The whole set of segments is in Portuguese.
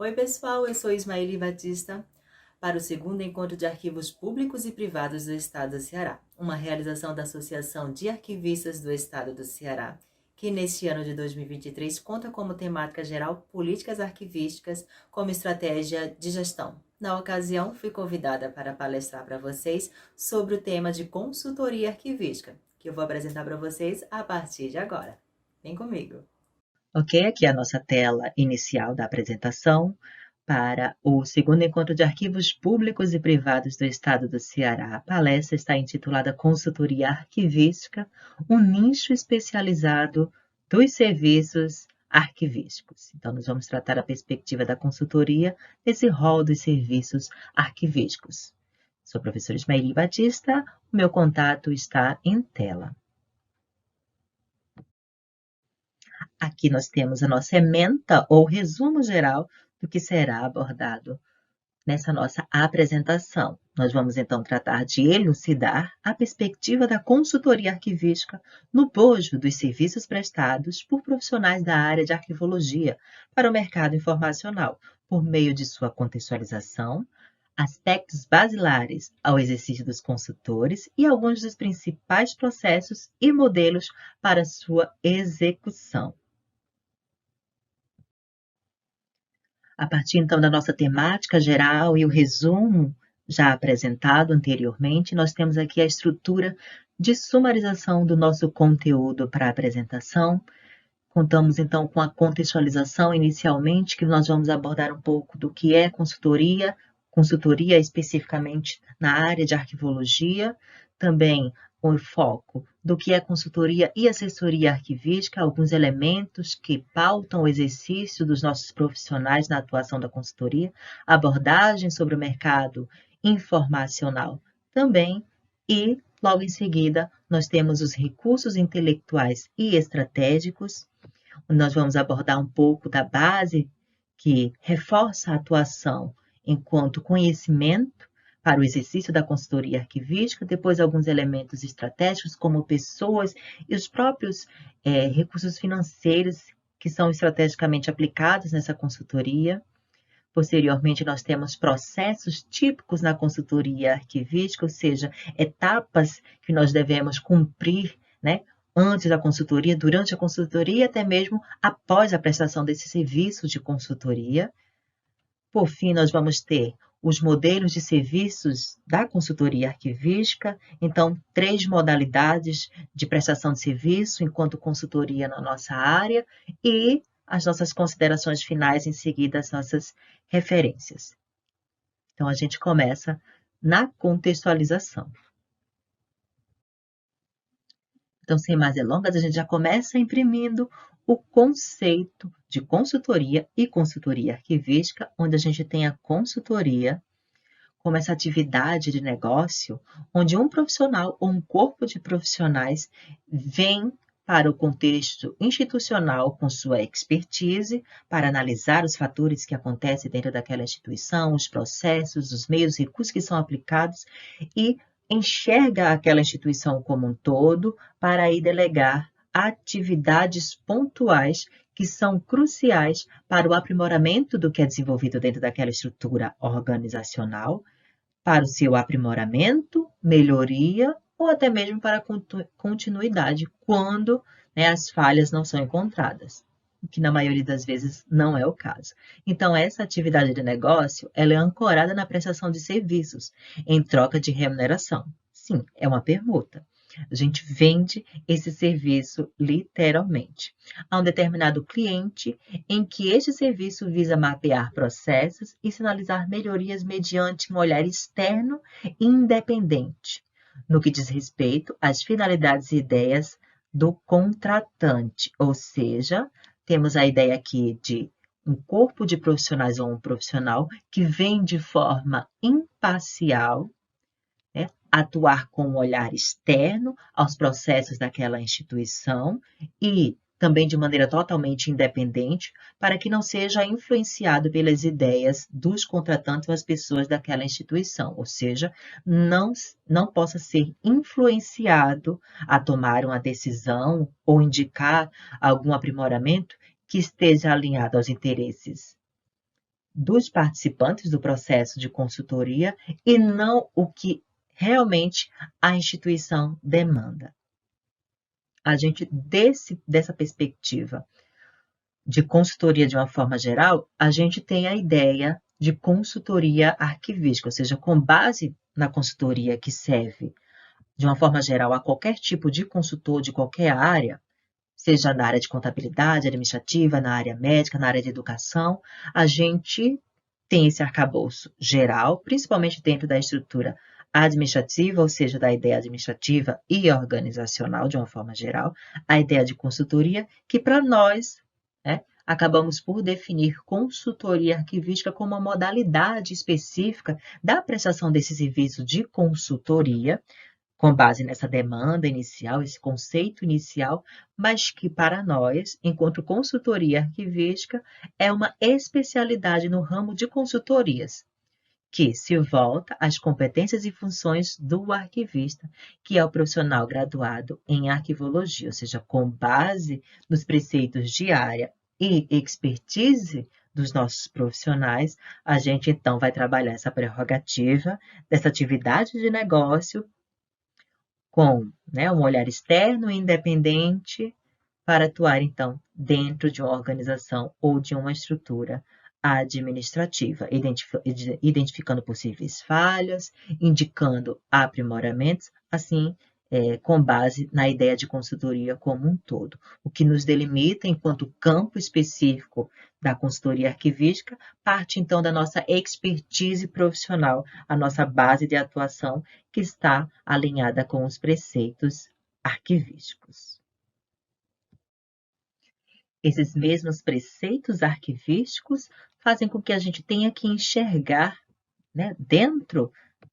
Oi, pessoal, eu sou Ismaeli Batista para o segundo encontro de arquivos públicos e privados do Estado do Ceará, uma realização da Associação de Arquivistas do Estado do Ceará, que neste ano de 2023 conta como temática geral políticas arquivísticas como estratégia de gestão. Na ocasião, fui convidada para palestrar para vocês sobre o tema de consultoria arquivística, que eu vou apresentar para vocês a partir de agora. Vem comigo! Ok, aqui é a nossa tela inicial da apresentação para o segundo encontro de arquivos públicos e privados do Estado do Ceará. A palestra está intitulada Consultoria Arquivística, um nicho especializado dos serviços arquivísticos. Então, nós vamos tratar a perspectiva da consultoria nesse rol dos serviços arquivísticos. Sou a professora Ismaeli Batista, o meu contato está em tela. Aqui nós temos a nossa ementa ou resumo geral do que será abordado nessa nossa apresentação. Nós vamos então tratar de elucidar a perspectiva da consultoria arquivística no bojo dos serviços prestados por profissionais da área de arquivologia para o mercado informacional, por meio de sua contextualização, aspectos basilares ao exercício dos consultores e alguns dos principais processos e modelos para sua execução. A partir então da nossa temática geral e o resumo já apresentado anteriormente, nós temos aqui a estrutura de sumarização do nosso conteúdo para a apresentação. Contamos então com a contextualização inicialmente, que nós vamos abordar um pouco do que é consultoria especificamente na área de arquivologia, também com o foco do que é consultoria e assessoria arquivística, alguns elementos que pautam o exercício dos nossos profissionais na atuação da consultoria, abordagem sobre o mercado informacional também, e logo em seguida nós temos os recursos intelectuais e estratégicos. Nós vamos abordar um pouco da base que reforça a atuação enquanto conhecimento para o exercício da consultoria arquivística, depois alguns elementos estratégicos, como pessoas e os próprios recursos financeiros que são estrategicamente aplicados nessa consultoria. Posteriormente, nós temos processos típicos na consultoria arquivística, ou seja, etapas que nós devemos cumprir, né, antes da consultoria, durante a consultoria e até mesmo após a prestação desse serviço de consultoria. Por fim, nós vamos ter os modelos de serviços da consultoria arquivística, então, 3 modalidades de prestação de serviço enquanto consultoria na nossa área e as nossas considerações finais, em seguida as nossas referências. Então, a gente começa na contextualização. Então, sem mais delongas, a gente já começa imprimindo o conceito de consultoria e consultoria arquivística, onde a gente tem a consultoria como essa atividade de negócio, onde um profissional ou um corpo de profissionais vem para o contexto institucional com sua expertise, para analisar os fatores que acontecem dentro daquela instituição, os processos, os meios e recursos que são aplicados e enxerga aquela instituição como um todo para aí delegar atividades pontuais que são cruciais para o aprimoramento do que é desenvolvido dentro daquela estrutura organizacional, para o seu aprimoramento, melhoria ou até mesmo para continuidade, quando, né, as falhas não são encontradas, o que na maioria das vezes não é o caso. Então, essa atividade de negócio, ela é ancorada na prestação de serviços, em troca de remuneração. Sim, é uma permuta. A gente vende esse serviço literalmente a um determinado cliente, em que este serviço visa mapear processos e sinalizar melhorias mediante um olhar externo e independente, no que diz respeito às finalidades e ideias do contratante, ou seja, temos a ideia aqui de um corpo de profissionais ou um profissional que vem de forma imparcial, né, atuar com um olhar externo aos processos daquela instituição e também de maneira totalmente independente, para que não seja influenciado pelas ideias dos contratantes ou as pessoas daquela instituição, ou seja, não possa ser influenciado a tomar uma decisão ou indicar algum aprimoramento que esteja alinhado aos interesses dos participantes do processo de consultoria e não o que realmente a instituição demanda. A gente, dessa perspectiva de consultoria de uma forma geral, a gente tem a ideia de consultoria arquivística, ou seja, com base na consultoria que serve de uma forma geral a qualquer tipo de consultor de qualquer área, seja na área de contabilidade, administrativa, na área médica, na área de educação, a gente tem esse arcabouço geral, principalmente dentro da estrutura administrativa, ou seja, da ideia administrativa e organizacional, de uma forma geral, a ideia de consultoria, que para nós, né, acabamos por definir consultoria arquivística como uma modalidade específica da prestação desse serviço de consultoria, com base nessa demanda inicial, esse conceito inicial, mas que para nós, enquanto consultoria arquivística, é uma especialidade no ramo de consultorias, que se volta às competências e funções do arquivista, que é o profissional graduado em arquivologia, ou seja, com base nos preceitos de área e expertise dos nossos profissionais, a gente então vai trabalhar essa prerrogativa dessa atividade de negócio com, né, um olhar externo e independente para atuar, então, dentro de uma organização ou de uma estrutura administrativa, identificando possíveis falhas, indicando aprimoramentos, assim, com base na ideia de consultoria como um todo. O que nos delimita enquanto campo específico da consultoria arquivística parte, então, da nossa expertise profissional, a nossa base de atuação que está alinhada com os preceitos arquivísticos. Esses mesmos preceitos arquivísticos fazem com que a gente tenha que enxergar, né, dentro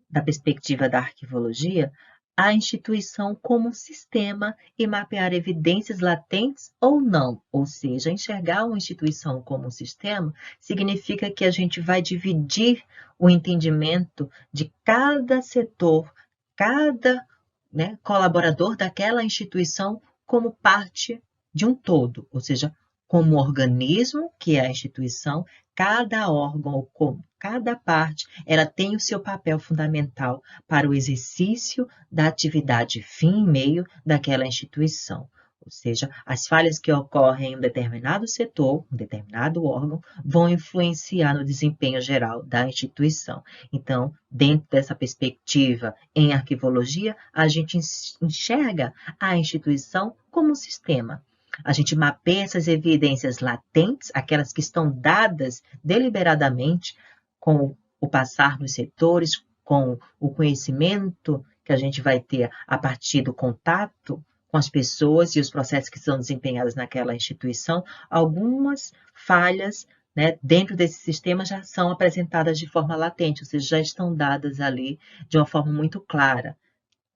da perspectiva da arquivologia, a instituição como um sistema e mapear evidências latentes ou não. Ou seja, enxergar uma instituição como um sistema significa que a gente vai dividir o entendimento de cada setor, cada, né, colaborador daquela instituição como parte de um todo, ou seja, como organismo, que é a instituição, cada órgão ou como cada parte, ela tem o seu papel fundamental para o exercício da atividade fim e meio daquela instituição. Ou seja, as falhas que ocorrem em um determinado setor, um determinado órgão, vão influenciar no desempenho geral da instituição. Então, dentro dessa perspectiva em arquivologia, a gente enxerga a instituição como um sistema. A gente mapeia essas evidências latentes, aquelas que estão dadas deliberadamente com o passar nos setores, com o conhecimento que a gente vai ter a partir do contato com as pessoas e os processos que são desempenhados naquela instituição, algumas falhas, né, dentro desse sistema já são apresentadas de forma latente, ou seja, já estão dadas ali de uma forma muito clara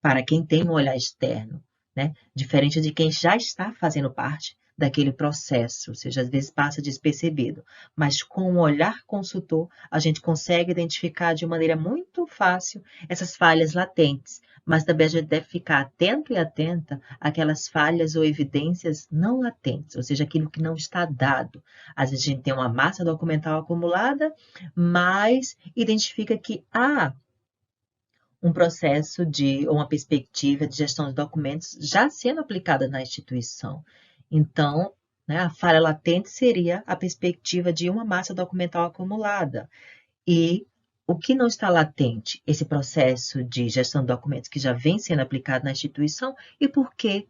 para quem tem um olhar externo, né, diferente de quem já está fazendo parte daquele processo, ou seja, às vezes passa despercebido, mas com um olhar consultor, a gente consegue identificar de maneira muito fácil essas falhas latentes, mas também a gente deve ficar atento e atenta àquelas falhas ou evidências não latentes, ou seja, aquilo que não está dado. Às vezes a gente tem uma massa documental acumulada, mas identifica que há um processo ou uma perspectiva de gestão de documentos já sendo aplicada na instituição. Então, né, a falha latente seria a perspectiva de uma massa documental acumulada. E o que não está latente? Esse processo de gestão de documentos que já vem sendo aplicado na instituição e por que,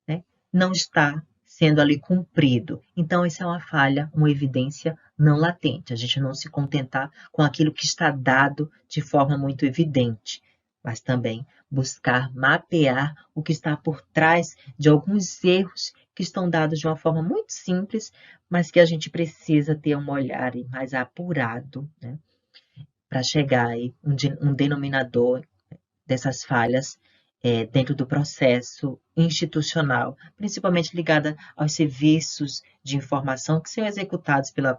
né, não está sendo ali cumprido. Então, essa é uma falha, uma evidência não latente. A gente não se contentar com aquilo que está dado de forma muito evidente, mas também buscar mapear o que está por trás de alguns erros que estão dados de uma forma muito simples, mas que a gente precisa ter um olhar mais apurado, né, para chegar aí um denominador dessas falhas dentro do processo institucional, principalmente ligada aos serviços de informação que são executados pela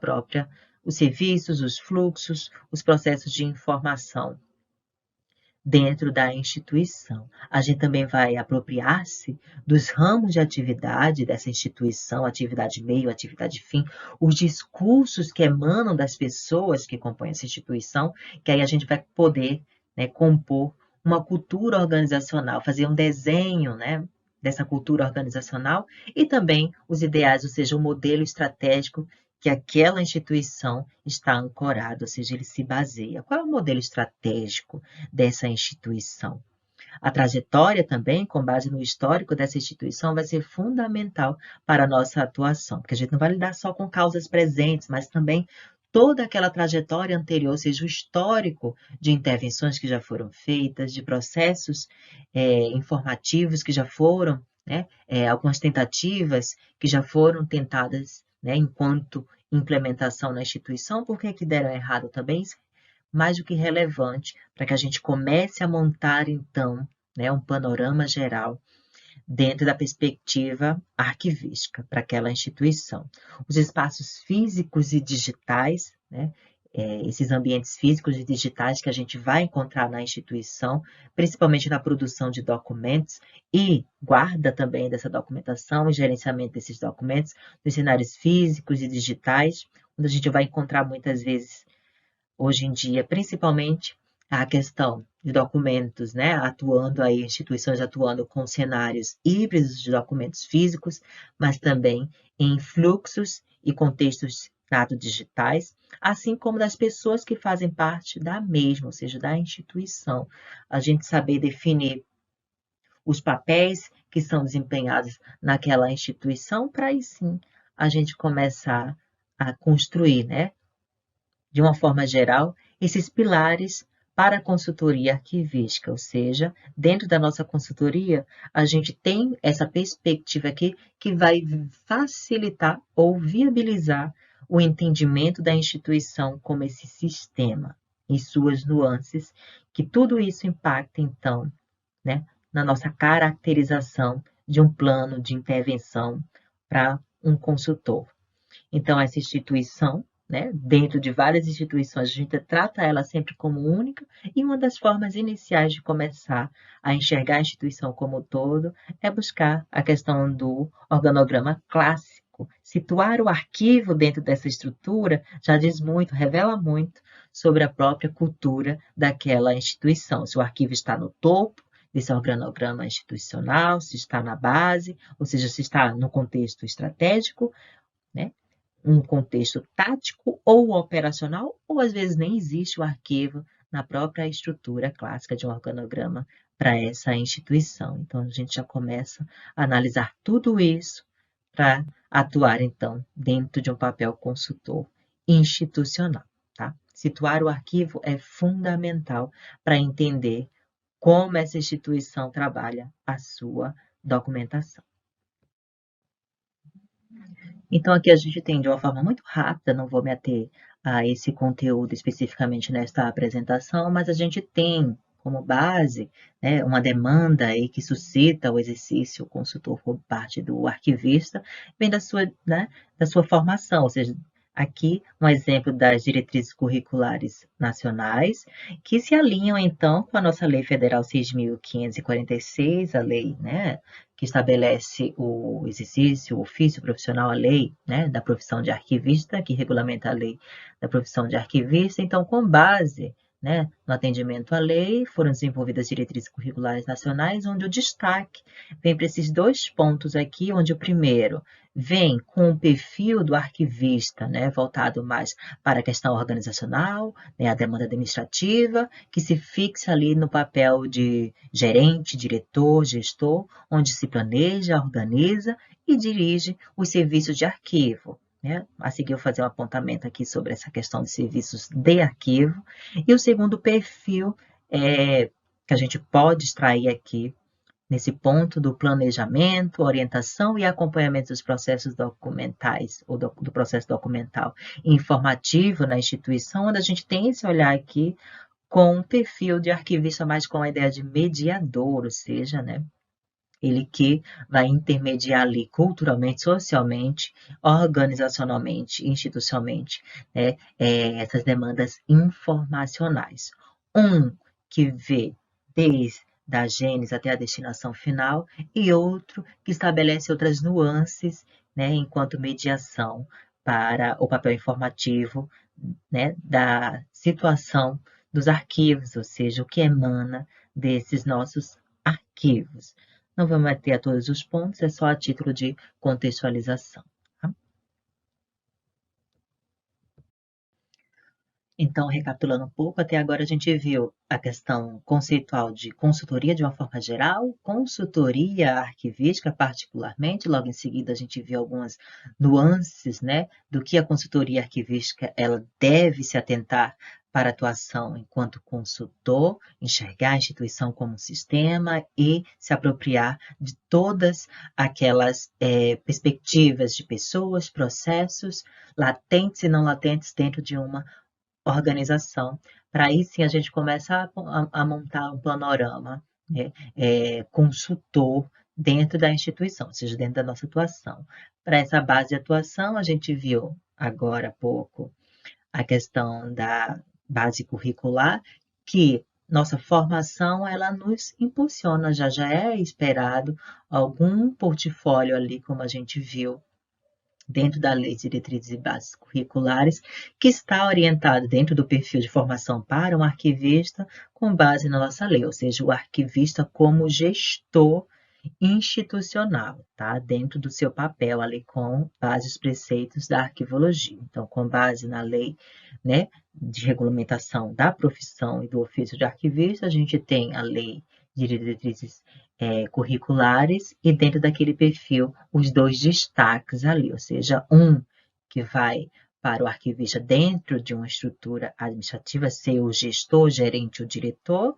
os serviços, os fluxos, os processos de informação dentro da instituição. A gente também vai apropriar-se dos ramos de atividade dessa instituição, atividade meio, atividade fim, os discursos que emanam das pessoas que compõem essa instituição, que aí a gente vai poder, né, compor uma cultura organizacional, fazer um desenho, né, dessa cultura organizacional e também os ideais, ou seja, o modelo estratégico que aquela instituição está ancorada, ou seja, ele se baseia. Qual é o modelo estratégico dessa instituição? A trajetória também, com base no histórico dessa instituição, vai ser fundamental para a nossa atuação, porque a gente não vai lidar só com causas presentes, mas também toda aquela trajetória anterior, ou seja, o histórico de intervenções que já foram feitas, de processos informativos que já foram, né, algumas tentativas que já foram tentadas, né, enquanto implementação na instituição, por que deram errado também, mais do que relevante para que a gente comece a montar, então, né, um panorama geral dentro da perspectiva arquivística para aquela instituição. Os espaços físicos e digitais, né, esses ambientes físicos e digitais que a gente vai encontrar na instituição, principalmente na produção de documentos e guarda também dessa documentação e gerenciamento desses documentos, nos cenários físicos e digitais, onde a gente vai encontrar muitas vezes hoje em dia, principalmente a questão de documentos, né, atuando aí, instituições atuando com cenários híbridos de documentos físicos, mas também em fluxos e contextos digitais, assim como das pessoas que fazem parte da mesma, ou seja, da instituição. A gente saber definir os papéis que são desempenhados naquela instituição, para aí sim a gente começar a construir, né, de uma forma geral, esses pilares para a consultoria arquivística, ou seja, dentro da nossa consultoria, a gente tem essa perspectiva aqui que vai facilitar ou viabilizar o entendimento da instituição como esse sistema e suas nuances, que tudo isso impacta, então, né, na nossa caracterização de um plano de intervenção para um consultor. Então, essa instituição, né, dentro de várias instituições, a gente trata ela sempre como única, e uma das formas iniciais de começar a enxergar a instituição como um todo é buscar a questão do organograma clássico. Situar o arquivo dentro dessa estrutura já diz muito, revela muito sobre a própria cultura daquela instituição. Se o arquivo está no topo desse organograma institucional, se está na base, ou seja, se está no contexto estratégico, né? Um contexto tático ou operacional, ou às vezes nem existe o arquivo na própria estrutura clássica de um organograma para essa instituição. Então, a gente já começa a analisar tudo isso para atuar, então, dentro de um papel consultor institucional. Tá? Situar o arquivo é fundamental para entender como essa instituição trabalha a sua documentação. Então, aqui a gente tem de uma forma muito rápida, não vou me ater a esse conteúdo especificamente nesta apresentação, mas a gente tem como base, né, uma demanda aí que suscita o exercício consultor por parte do arquivista, vem né, da sua formação, ou seja, aqui um exemplo das diretrizes curriculares nacionais, que se alinham então com a nossa Lei Federal 6.546, a lei, né, que estabelece o exercício, o ofício profissional, a lei, né, da profissão de arquivista, que regulamenta a lei da profissão de arquivista. Então, com base, né, no atendimento à lei, foram desenvolvidas diretrizes curriculares nacionais, onde o destaque vem para esses dois pontos aqui, onde o primeiro vem com o perfil do arquivista, né, voltado mais para a questão organizacional, né, a demanda administrativa, que se fixa ali no papel de gerente, diretor, gestor, onde se planeja, organiza e dirige os serviços de arquivo. Né? A seguir, eu vou fazer um apontamento aqui sobre essa questão de serviços de arquivo. E o segundo perfil que a gente pode extrair aqui nesse ponto do planejamento, orientação e acompanhamento dos processos documentais, ou do processo documental informativo na instituição, onde a gente tem esse olhar aqui com um perfil de arquivista, mas com a ideia de mediador, ou seja, né, ele que vai intermediar ali culturalmente, socialmente, organizacionalmente, institucionalmente, né, essas demandas informacionais. Um que vê desde a gênese até a destinação final, e outro que estabelece outras nuances, né, enquanto mediação para o papel informativo, né, da situação dos arquivos, ou seja, o que emana desses nossos arquivos. Não vamos ter a todos os pontos, é só a título de contextualização. Tá? Então, recapitulando um pouco, até agora a gente viu a questão conceitual de consultoria de uma forma geral, consultoria arquivística particularmente, logo em seguida a gente viu algumas nuances, né, do que a consultoria arquivística ela deve se atentar para a atuação enquanto consultor, enxergar a instituição como um sistema e se apropriar de todas aquelas perspectivas de pessoas, processos, latentes e não latentes dentro de uma organização. Para aí sim a gente começa a montar um panorama, né, consultor dentro da instituição, ou seja, dentro da nossa atuação. Para essa base de atuação, a gente viu agora há pouco a questão da base curricular, que nossa formação ela nos impulsiona, já é esperado algum portfólio ali, como a gente viu dentro da Lei de Diretrizes e Bases Curriculares, que está orientado dentro do perfil de formação para um arquivista, com base na nossa lei, ou seja, o arquivista como gestor institucional, tá? Dentro do seu papel ali com base os preceitos da arquivologia. Então, com base na lei, né, de regulamentação da profissão e do ofício de arquivista, a gente tem a lei de diretrizes curriculares e dentro daquele perfil os dois destaques ali, ou seja, um que vai para o arquivista dentro de uma estrutura administrativa, ser o gestor, o gerente, o diretor,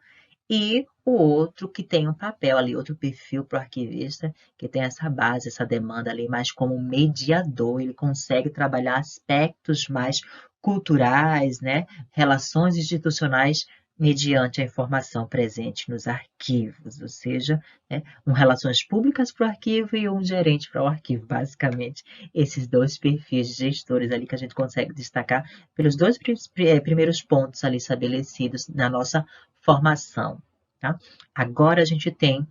e o outro que tem um papel ali, outro perfil para o arquivista, que tem essa base, essa demanda ali, mais como mediador, ele consegue trabalhar aspectos mais culturais, né, relações institucionais mediante a informação presente nos arquivos, ou seja, né, um relações públicas para o arquivo e um gerente para o arquivo, basicamente, esses dois perfis de gestores ali que a gente consegue destacar pelos dois primeiros pontos ali estabelecidos na nossa formação. Tá? Agora a gente tem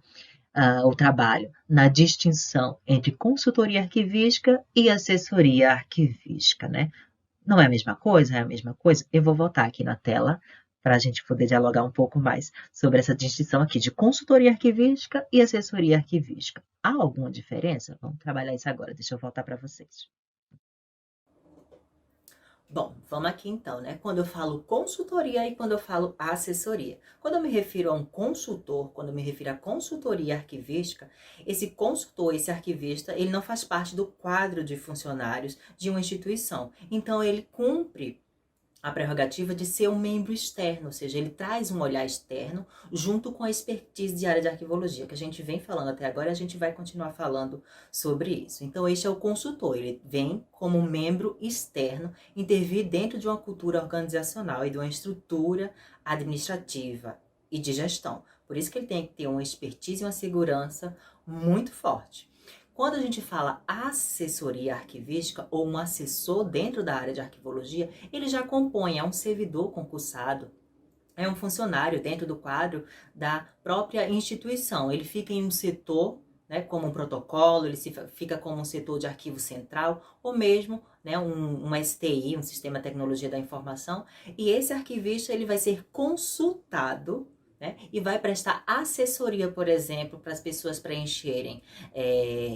o trabalho na distinção entre consultoria arquivística e assessoria arquivística, né? Não é a mesma coisa? É a mesma coisa? Eu vou voltar aqui na tela para a gente poder dialogar um pouco mais sobre essa distinção aqui de consultoria arquivística e assessoria arquivística. Há alguma diferença? Vamos trabalhar isso agora. Deixa eu voltar para vocês. Bom, vamos aqui então, né? Quando eu falo consultoria e quando eu falo assessoria. Quando eu me refiro a um consultor, quando eu me refiro a consultoria arquivística, esse consultor, esse arquivista, ele não faz parte do quadro de funcionários de uma instituição. Então, ele cumpre a prerrogativa de ser um membro externo, ou seja, ele traz um olhar externo junto com a expertise de área de arquivologia, que a gente vem falando até agora e a gente vai continuar falando sobre isso. Então, este é o consultor, ele vem como um membro externo intervir dentro de uma cultura organizacional e de uma estrutura administrativa e de gestão. Por isso que ele tem que ter uma expertise e uma segurança muito forte. Quando a gente fala assessoria arquivística ou um assessor dentro da área de arquivologia, ele já compõe, é um servidor concursado, é um funcionário dentro do quadro da própria instituição. Ele fica em um setor, né, como um protocolo, ele fica como um setor de arquivo central, ou mesmo, né, um STI, um Sistema de Tecnologia da Informação, e esse arquivista ele vai ser consultado, né, e vai prestar assessoria, por exemplo, para as pessoas preencherem,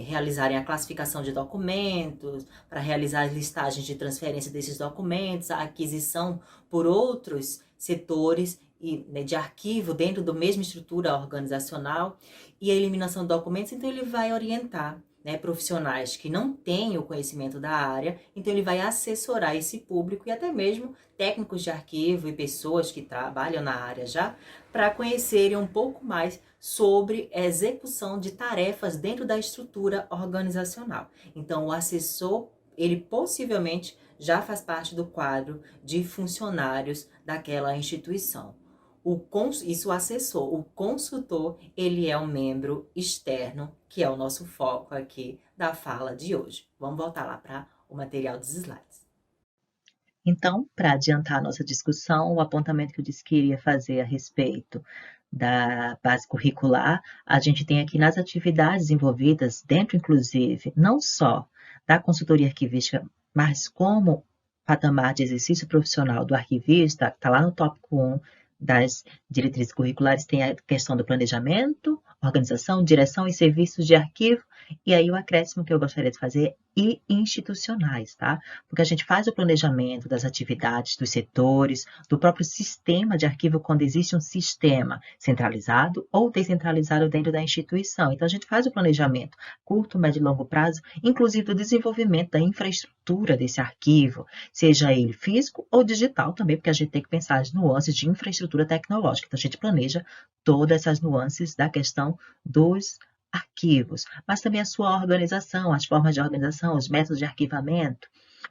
realizarem a classificação de documentos, para realizar as listagens de transferência desses documentos, a aquisição por outros setores e, né, de arquivo dentro da mesma estrutura organizacional e a eliminação de documentos. Então, ele vai orientar, né, profissionais que não têm o conhecimento da área, então ele vai assessorar esse público e até mesmo técnicos de arquivo e pessoas que trabalham na área já, para conhecerem um pouco mais sobre a execução de tarefas dentro da estrutura organizacional. Então, o assessor, ele possivelmente já faz parte do quadro de funcionários daquela instituição. Isso o assessor. O consultor, ele é um membro externo, que é o nosso foco aqui da fala de hoje. Vamos voltar lá para o material dos slides. Então, para adiantar a nossa discussão, o apontamento que eu disse que iria fazer a respeito da base curricular, a gente tem aqui nas atividades envolvidas, dentro inclusive, não só da consultoria arquivística, mas como patamar de exercício profissional do arquivista, está lá no tópico 1 das diretrizes curriculares, tem a questão do planejamento, organização, direção e serviços de arquivo, e aí o acréscimo que eu gostaria de fazer e institucionais, tá? Porque a gente faz o planejamento das atividades, dos setores, do próprio sistema de arquivo, quando existe um sistema centralizado ou descentralizado dentro da instituição. Então, a gente faz o planejamento curto, médio e longo prazo, inclusive do desenvolvimento da infraestrutura desse arquivo, seja ele físico ou digital também, porque a gente tem que pensar as nuances de infraestrutura tecnológica. Então, a gente planeja todas essas nuances da questão dos arquivos, mas também a sua organização, as formas de organização, os métodos de arquivamento,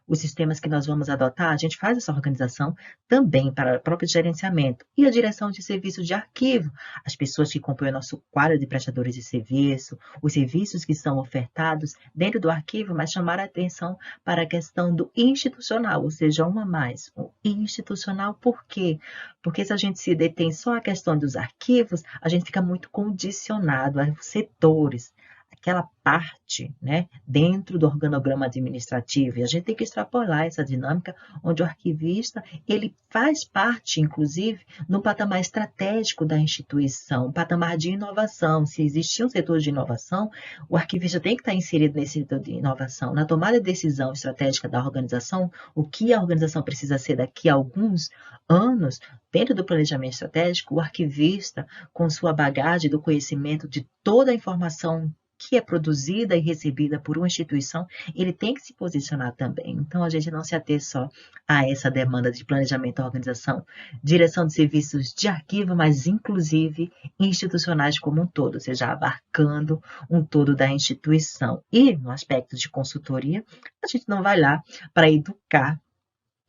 os sistemas que nós vamos adotar, a gente faz essa organização também para o próprio gerenciamento e a direção de serviços de arquivo, as pessoas que compõem o nosso quadro de prestadores de serviço, os serviços que são ofertados dentro do arquivo, mas chamar a atenção para a questão do institucional, ou seja, uma a mais, o institucional, por quê? Porque se a gente se detém só à questão dos arquivos, a gente fica muito condicionado a setores, aquela parte, né, dentro do organograma administrativo, e a gente tem que extrapolar essa dinâmica, onde o arquivista, ele faz parte, inclusive, no patamar estratégico da instituição, patamar de inovação. Se existir um setor de inovação, o arquivista tem que estar inserido nesse setor de inovação, na tomada de decisão estratégica da organização, o que a organização precisa ser daqui a alguns anos, dentro do planejamento estratégico, o arquivista, com sua bagagem do conhecimento de toda a informação que é produzida e recebida por uma instituição, ele tem que se posicionar também. Então, a gente não se ater só a essa demanda de planejamento da organização, direção de serviços de arquivo, mas inclusive institucionais como um todo, ou seja, abarcando um todo da instituição. E no aspecto de consultoria, a gente não vai lá para educar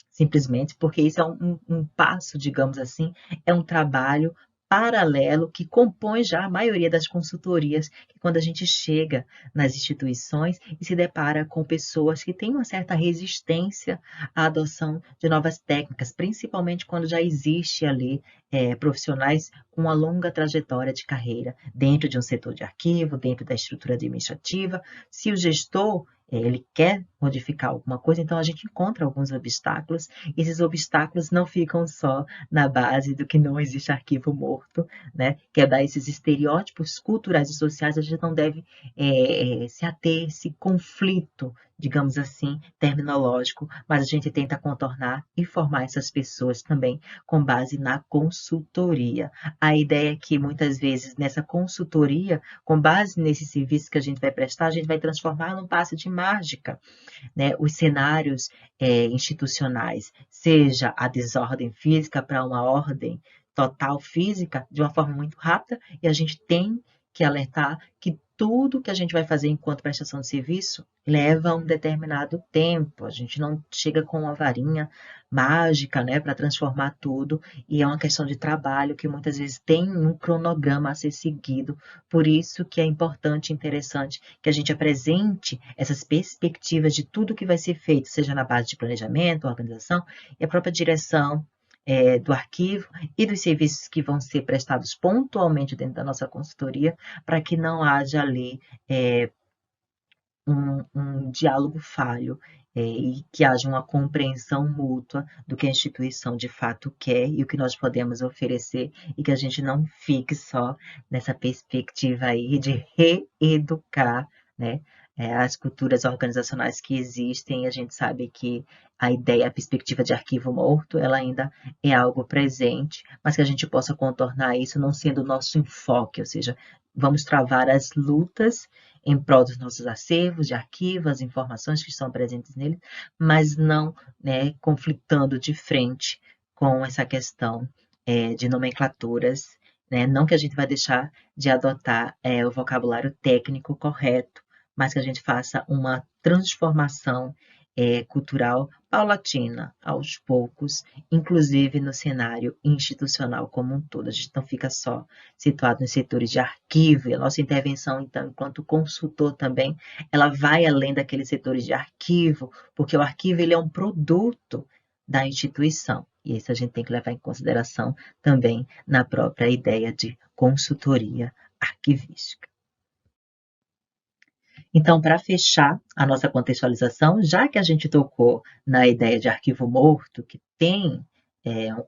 simplesmente, porque isso é um passo, digamos assim, é um trabalho paralelo que compõe já a maioria das consultorias, que quando a gente chega nas instituições e se depara com pessoas que têm uma certa resistência à adoção de novas técnicas, principalmente quando já existe ali profissionais com uma longa trajetória de carreira dentro de um setor de arquivo, dentro da estrutura administrativa. Se o gestor ele quer modificar alguma coisa, então a gente encontra alguns obstáculos. Esses obstáculos não ficam só na base do que não existe arquivo morto, né? Que é dar esses estereótipos culturais e sociais, a gente não deve se ater esse conflito, digamos assim, terminológico, mas a gente tenta contornar e formar essas pessoas também com base na consultoria. A ideia é que muitas vezes nessa consultoria, com base nesse serviço que a gente vai prestar, a gente vai transformar num passe de mágica, né, os cenários institucionais, seja a desordem física para uma ordem total física, de uma forma muito rápida, e a gente tem que alertar que tudo que a gente vai fazer enquanto prestação de serviço leva um determinado tempo. A gente não chega com uma varinha mágica, né, para transformar tudo, e é uma questão de trabalho que muitas vezes tem um cronograma a ser seguido. Por isso que é importante e interessante que a gente apresente essas perspectivas de tudo que vai ser feito, seja na base de planejamento, organização e a própria direção do arquivo e dos serviços que vão ser prestados pontualmente dentro da nossa consultoria, para que não haja ali um diálogo falho e que haja uma compreensão mútua do que a instituição de fato quer e o que nós podemos oferecer, e que a gente não fique só nessa perspectiva aí de reeducar, né, as culturas organizacionais que existem. E a gente sabe que a ideia, a perspectiva de arquivo morto, ela ainda é algo presente, mas que a gente possa contornar isso não sendo o nosso enfoque, ou seja, vamos travar as lutas em prol dos nossos acervos de arquivo, as informações que estão presentes nele, mas não, né, conflitando de frente com essa questão de nomenclaturas, né? Não que a gente vai deixar de adotar o vocabulário técnico correto, mas que a gente faça uma transformação cultural paulatina, aos poucos, inclusive no cenário institucional como um todo. A gente não fica só situado nos setores de arquivo, e a nossa intervenção, então, enquanto consultor também, ela vai além daqueles setores de arquivo, porque o arquivo ele é um produto da instituição. E isso a gente tem que levar em consideração também na própria ideia de consultoria arquivística. Então, para fechar a nossa contextualização, já que a gente tocou na ideia de arquivo morto, que tem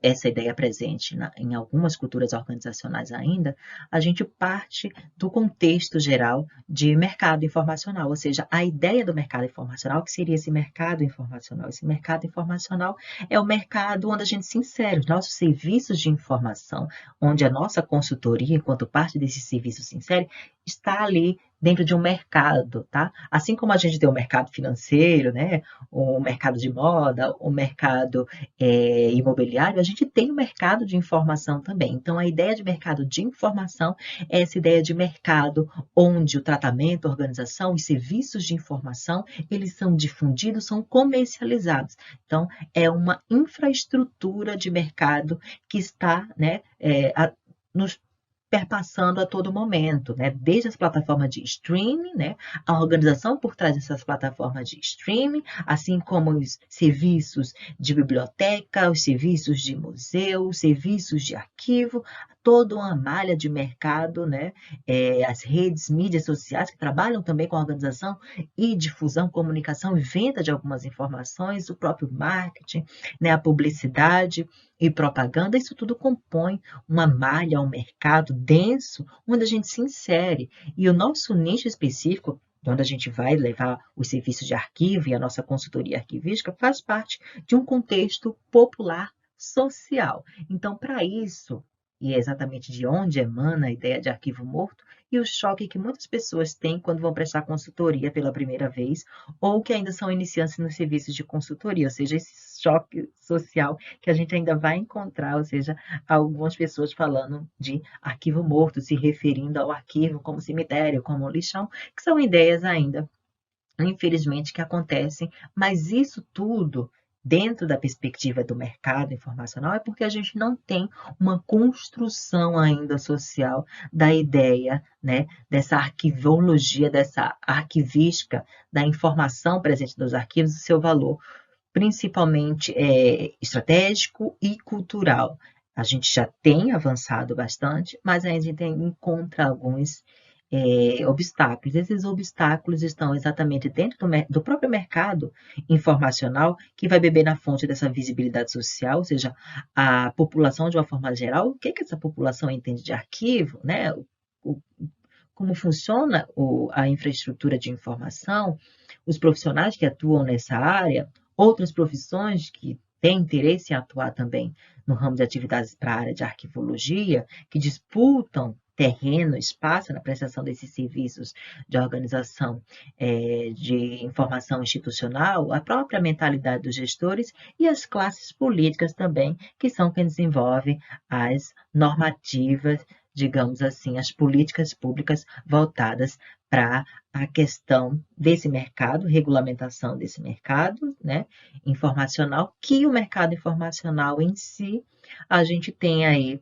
essa ideia presente em algumas culturas organizacionais ainda, a gente parte do contexto geral de mercado informacional, ou seja, a ideia do mercado informacional, que seria esse mercado informacional. Esse mercado informacional é o mercado onde a gente se insere, os nossos serviços de informação, onde a nossa consultoria, enquanto parte desse serviço se insere, está ali dentro de um mercado, tá? Assim como a gente tem o mercado financeiro, né? O mercado de moda, o mercado imobiliário, a gente tem o mercado de informação também. Então, a ideia de mercado de informação é essa ideia de mercado onde o tratamento, a organização e serviços de informação, eles são difundidos, são comercializados. Então, é uma infraestrutura de mercado que está, né, nos perpassando a todo momento, né? Desde as plataformas de streaming, né? A organização por trás dessas plataformas de streaming, assim como os serviços de biblioteca, os serviços de museu, os serviços de arquivo, toda uma malha de mercado, né? As redes, mídias sociais que trabalham também com a organização e difusão, comunicação e venda de algumas informações, o próprio marketing, né? A publicidade e propaganda, isso tudo compõe uma malha, um mercado denso, onde a gente se insere. E o nosso nicho específico, onde a gente vai levar os serviços de arquivo e a nossa consultoria arquivística, faz parte de um contexto popular social. Então, para isso, e é exatamente de onde emana a ideia de arquivo morto, e o choque que muitas pessoas têm quando vão prestar consultoria pela primeira vez, ou que ainda são iniciantes nos serviços de consultoria, ou seja, esse choque social que a gente ainda vai encontrar, ou seja, algumas pessoas falando de arquivo morto, se referindo ao arquivo como cemitério, como lixão, que são ideias ainda, infelizmente, que acontecem, mas isso tudo dentro da perspectiva do mercado informacional é porque a gente não tem uma construção ainda social da ideia, né, dessa arquivologia, dessa arquivística, da informação presente nos arquivos, o seu valor principalmente estratégico e cultural. A gente já tem avançado bastante, mas a gente encontra alguns obstáculos. Esses obstáculos estão exatamente dentro do próprio mercado informacional, que vai beber na fonte dessa visibilidade social, ou seja, a população de uma forma geral, o que que essa população entende de arquivo, né? O, como funciona a infraestrutura de informação, os profissionais que atuam nessa área, outras profissões que têm interesse em atuar também no ramo de atividades para a área de arquivologia, que disputam terreno, espaço na prestação desses serviços de organização de informação institucional, a própria mentalidade dos gestores e as classes políticas também, que são quem desenvolvem as normativas, digamos assim, as políticas públicas voltadas para a questão desse mercado, regulamentação desse mercado, né, informacional, que o mercado informacional em si, a gente tem aí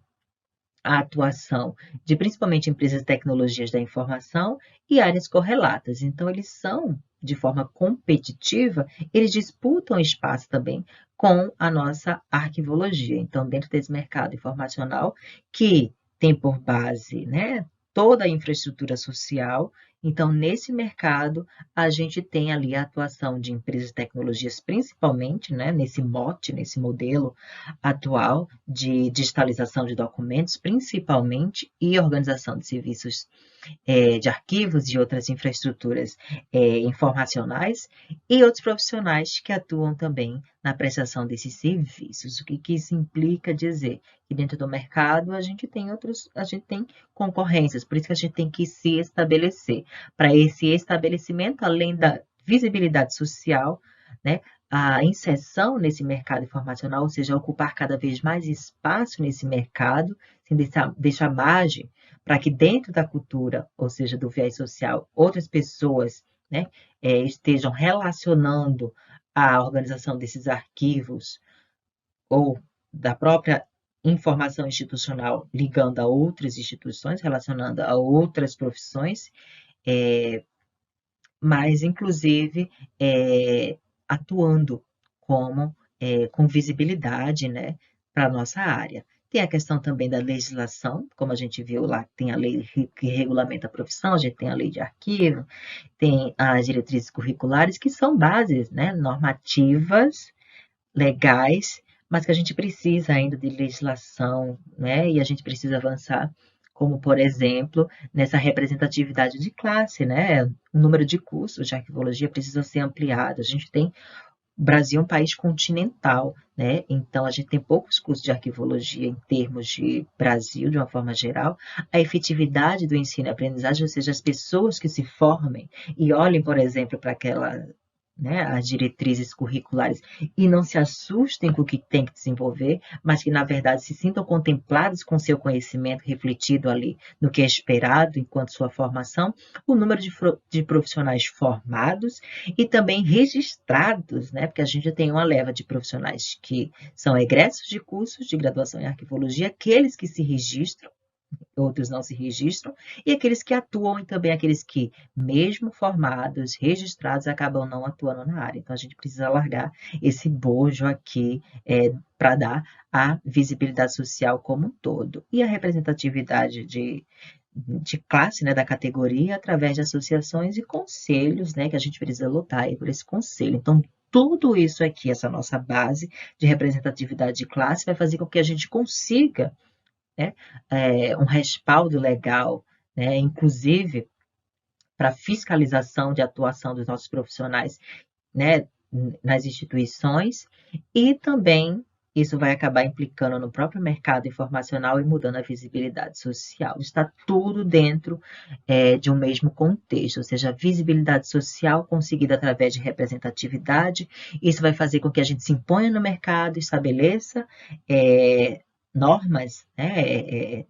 a atuação de principalmente empresas de tecnologias da informação e áreas correlatas. Então, eles são, de forma competitiva, eles disputam espaço também com a nossa arquivologia. Então, dentro desse mercado informacional, que tem por base, né, toda a infraestrutura social, então, nesse mercado, a gente tem ali a atuação de empresas de tecnologias, principalmente, né, nesse mote, nesse modelo atual de digitalização de documentos, principalmente, e organização de serviços de arquivos e outras infraestruturas informacionais, e outros profissionais que atuam também na prestação desses serviços. O que isso implica dizer? Que dentro do mercado a gente tem concorrências, por isso que a gente tem que se estabelecer. Para esse estabelecimento, além da visibilidade social, né, a inserção nesse mercado informacional, ou seja, ocupar cada vez mais espaço nesse mercado, sem deixar margem para que dentro da cultura, ou seja, do viés social, outras pessoas, né, estejam relacionando a organização desses arquivos ou da própria informação institucional ligando a outras instituições, relacionando a outras profissões, mas inclusive atuando como com visibilidade, né, para a nossa área. Tem a questão também da legislação, como a gente viu lá, tem a lei que regulamenta a profissão, a gente tem a lei de arquivo, tem as diretrizes curriculares, que são bases, né, normativas, legais, mas que a gente precisa ainda de legislação, né, e a gente precisa avançar, como, por exemplo, nessa representatividade de classe, né, o número de cursos de arquivologia precisa ser ampliado. A gente tem o Brasil é um país continental, né? Então a gente tem poucos cursos de arquivologia em termos de Brasil, de uma forma geral. A efetividade do ensino e aprendizagem, ou seja, as pessoas que se formem e olhem, por exemplo, para aquela, né, as diretrizes curriculares e não se assustem com o que tem que desenvolver, mas que, na verdade, se sintam contemplados com seu conhecimento refletido ali no que é esperado enquanto sua formação, o número de profissionais formados e também registrados, né, porque a gente tem uma leva de profissionais que são egressos de cursos de graduação em arquivologia, aqueles que se registram, outros não se registram, e aqueles que atuam e também aqueles que, mesmo formados, registrados, acabam não atuando na área. Então, a gente precisa largar esse bojo aqui para dar a visibilidade social como um todo. E a representatividade de classe, né, da categoria, através de associações e conselhos, né, que a gente precisa lutar aí por esse conselho. Então, tudo isso aqui, essa nossa base de representatividade de classe, vai fazer com que a gente consiga, né, um respaldo legal, né, inclusive para fiscalização de atuação dos nossos profissionais, né, nas instituições, e também isso vai acabar implicando no próprio mercado informacional e mudando a visibilidade social. Está tudo dentro de um mesmo contexto, ou seja, a visibilidade social conseguida através de representatividade. Isso vai fazer com que a gente se imponha no mercado, estabeleça normas, né,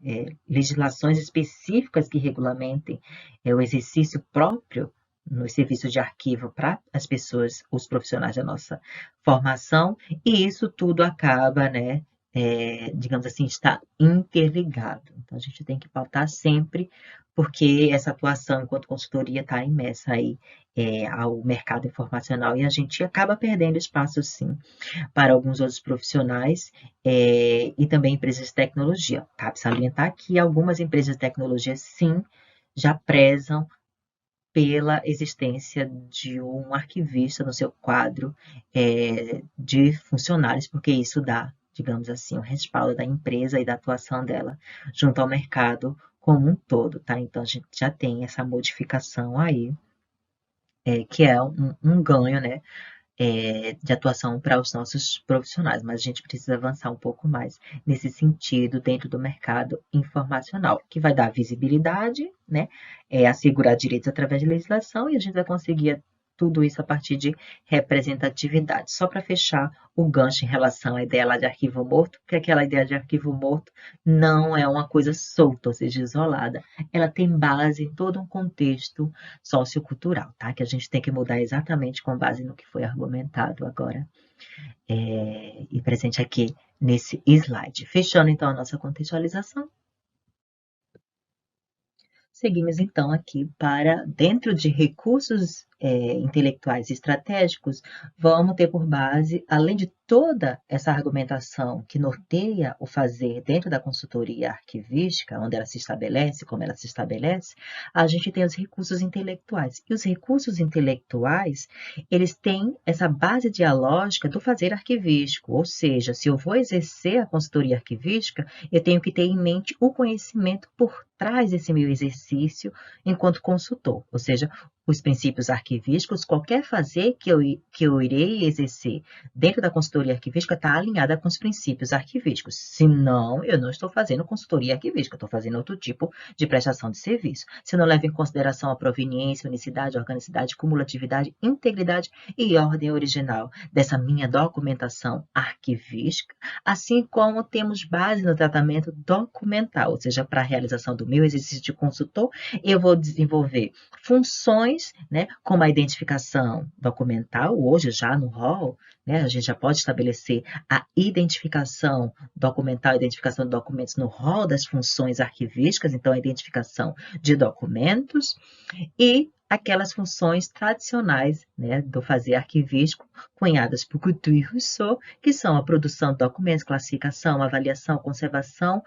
legislações específicas que regulamentem o exercício próprio nos serviços de arquivo para as pessoas, os profissionais da nossa formação, e isso tudo acaba, né, digamos assim, está interligado. Então, a gente tem que pautar sempre, porque essa atuação enquanto consultoria está imersa aí ao mercado informacional, e a gente acaba perdendo espaço, sim, para alguns outros profissionais e também empresas de tecnologia. Cabe salientar que algumas empresas de tecnologia, sim, já prezam pela existência de um arquivista no seu quadro de funcionários, porque isso dá, digamos assim, um respaldo da empresa e da atuação dela junto ao mercado como um todo, tá? Então, a gente já tem essa modificação aí, que é um ganho, né, de atuação para os nossos profissionais, mas a gente precisa avançar um pouco mais nesse sentido dentro do mercado informacional, que vai dar visibilidade, né, assegurar direitos através de legislação, e a gente vai conseguir tudo isso a partir de representatividade. Só para fechar o gancho em relação à ideia lá de arquivo morto, porque aquela ideia de arquivo morto não é uma coisa solta, ou seja, isolada. Ela tem base em todo um contexto sociocultural, tá? Que a gente tem que mudar exatamente com base no que foi argumentado agora e presente aqui nesse slide. Fechando então a nossa contextualização. Seguimos então aqui para, dentro de recursos intelectuais estratégicos, vamos ter por base, além de toda essa argumentação que norteia o fazer dentro da consultoria arquivística, onde ela se estabelece, como ela se estabelece, a gente tem os recursos intelectuais. E os recursos intelectuais, eles têm essa base dialógica do fazer arquivístico, ou seja, se eu vou exercer a consultoria arquivística, eu tenho que ter em mente o conhecimento por trás desse meu exercício enquanto consultor, ou seja, os princípios arquivísticos, qualquer fazer que eu irei exercer dentro da consultoria arquivística está alinhada com os princípios arquivísticos. Senão, eu não estou fazendo consultoria arquivística, estou fazendo outro tipo de prestação de serviço. Se eu não levo em consideração a proveniência, unicidade, organicidade, cumulatividade, integridade e ordem original dessa minha documentação arquivística, assim como temos base no tratamento documental, ou seja, para a realização do meu exercício de consultor, eu vou desenvolver funções, né, como a identificação documental, hoje já no rol, né, a gente já pode estabelecer a identificação documental, a identificação de documentos no rol das funções arquivísticas, então a identificação de documentos, e aquelas funções tradicionais, né, do fazer arquivístico, cunhadas por Coutu e Rousseau, que são a produção de documentos, classificação, avaliação, conservação,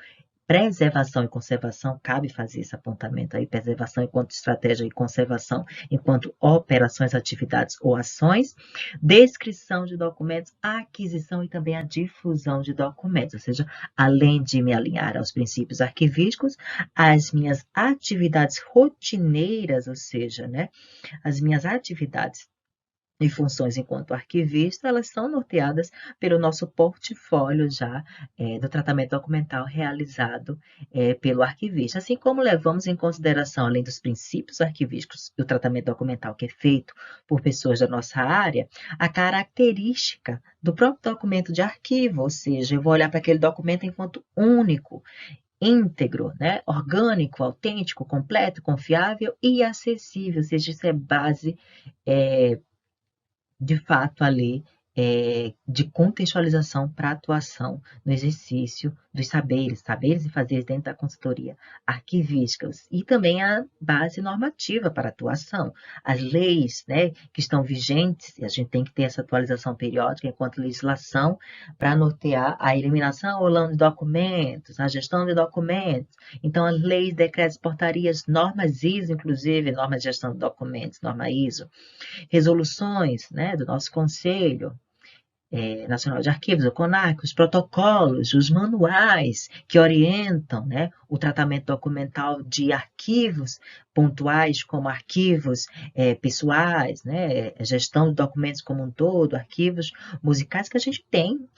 preservação e conservação, cabe fazer esse apontamento aí, preservação enquanto estratégia e conservação enquanto operações, atividades ou ações, descrição de documentos, a aquisição e também a difusão de documentos, ou seja, além de me alinhar aos princípios arquivísticos, as minhas atividades rotineiras, ou seja, né, as minhas atividades e funções enquanto arquivista, elas são norteadas pelo nosso portfólio já do tratamento documental realizado pelo arquivista, assim como levamos em consideração, além dos princípios arquivísticos e o tratamento documental que é feito por pessoas da nossa área, a característica do próprio documento de arquivo, ou seja, eu vou olhar para aquele documento enquanto único, íntegro, né? Orgânico, autêntico, completo, confiável e acessível, ou seja, isso é base de fato ali de contextualização para atuação no exercício dos saberes e fazeres dentro da consultoria arquivística e também a base normativa para atuação, as leis, né, que estão vigentes, e a gente tem que ter essa atualização periódica enquanto legislação para nortear a eliminação ou não de documentos, a gestão de documentos. Então, as leis, decretos, portarias, normas ISO, inclusive, normas de gestão de documentos, norma ISO, resoluções, né, do nosso Conselho Nacional de Arquivos, o CONARC, os protocolos, os manuais que orientam, né, o tratamento documental de arquivos pontuais, como arquivos pessoais, né, gestão de documentos como um todo, arquivos musicais, que a gente tem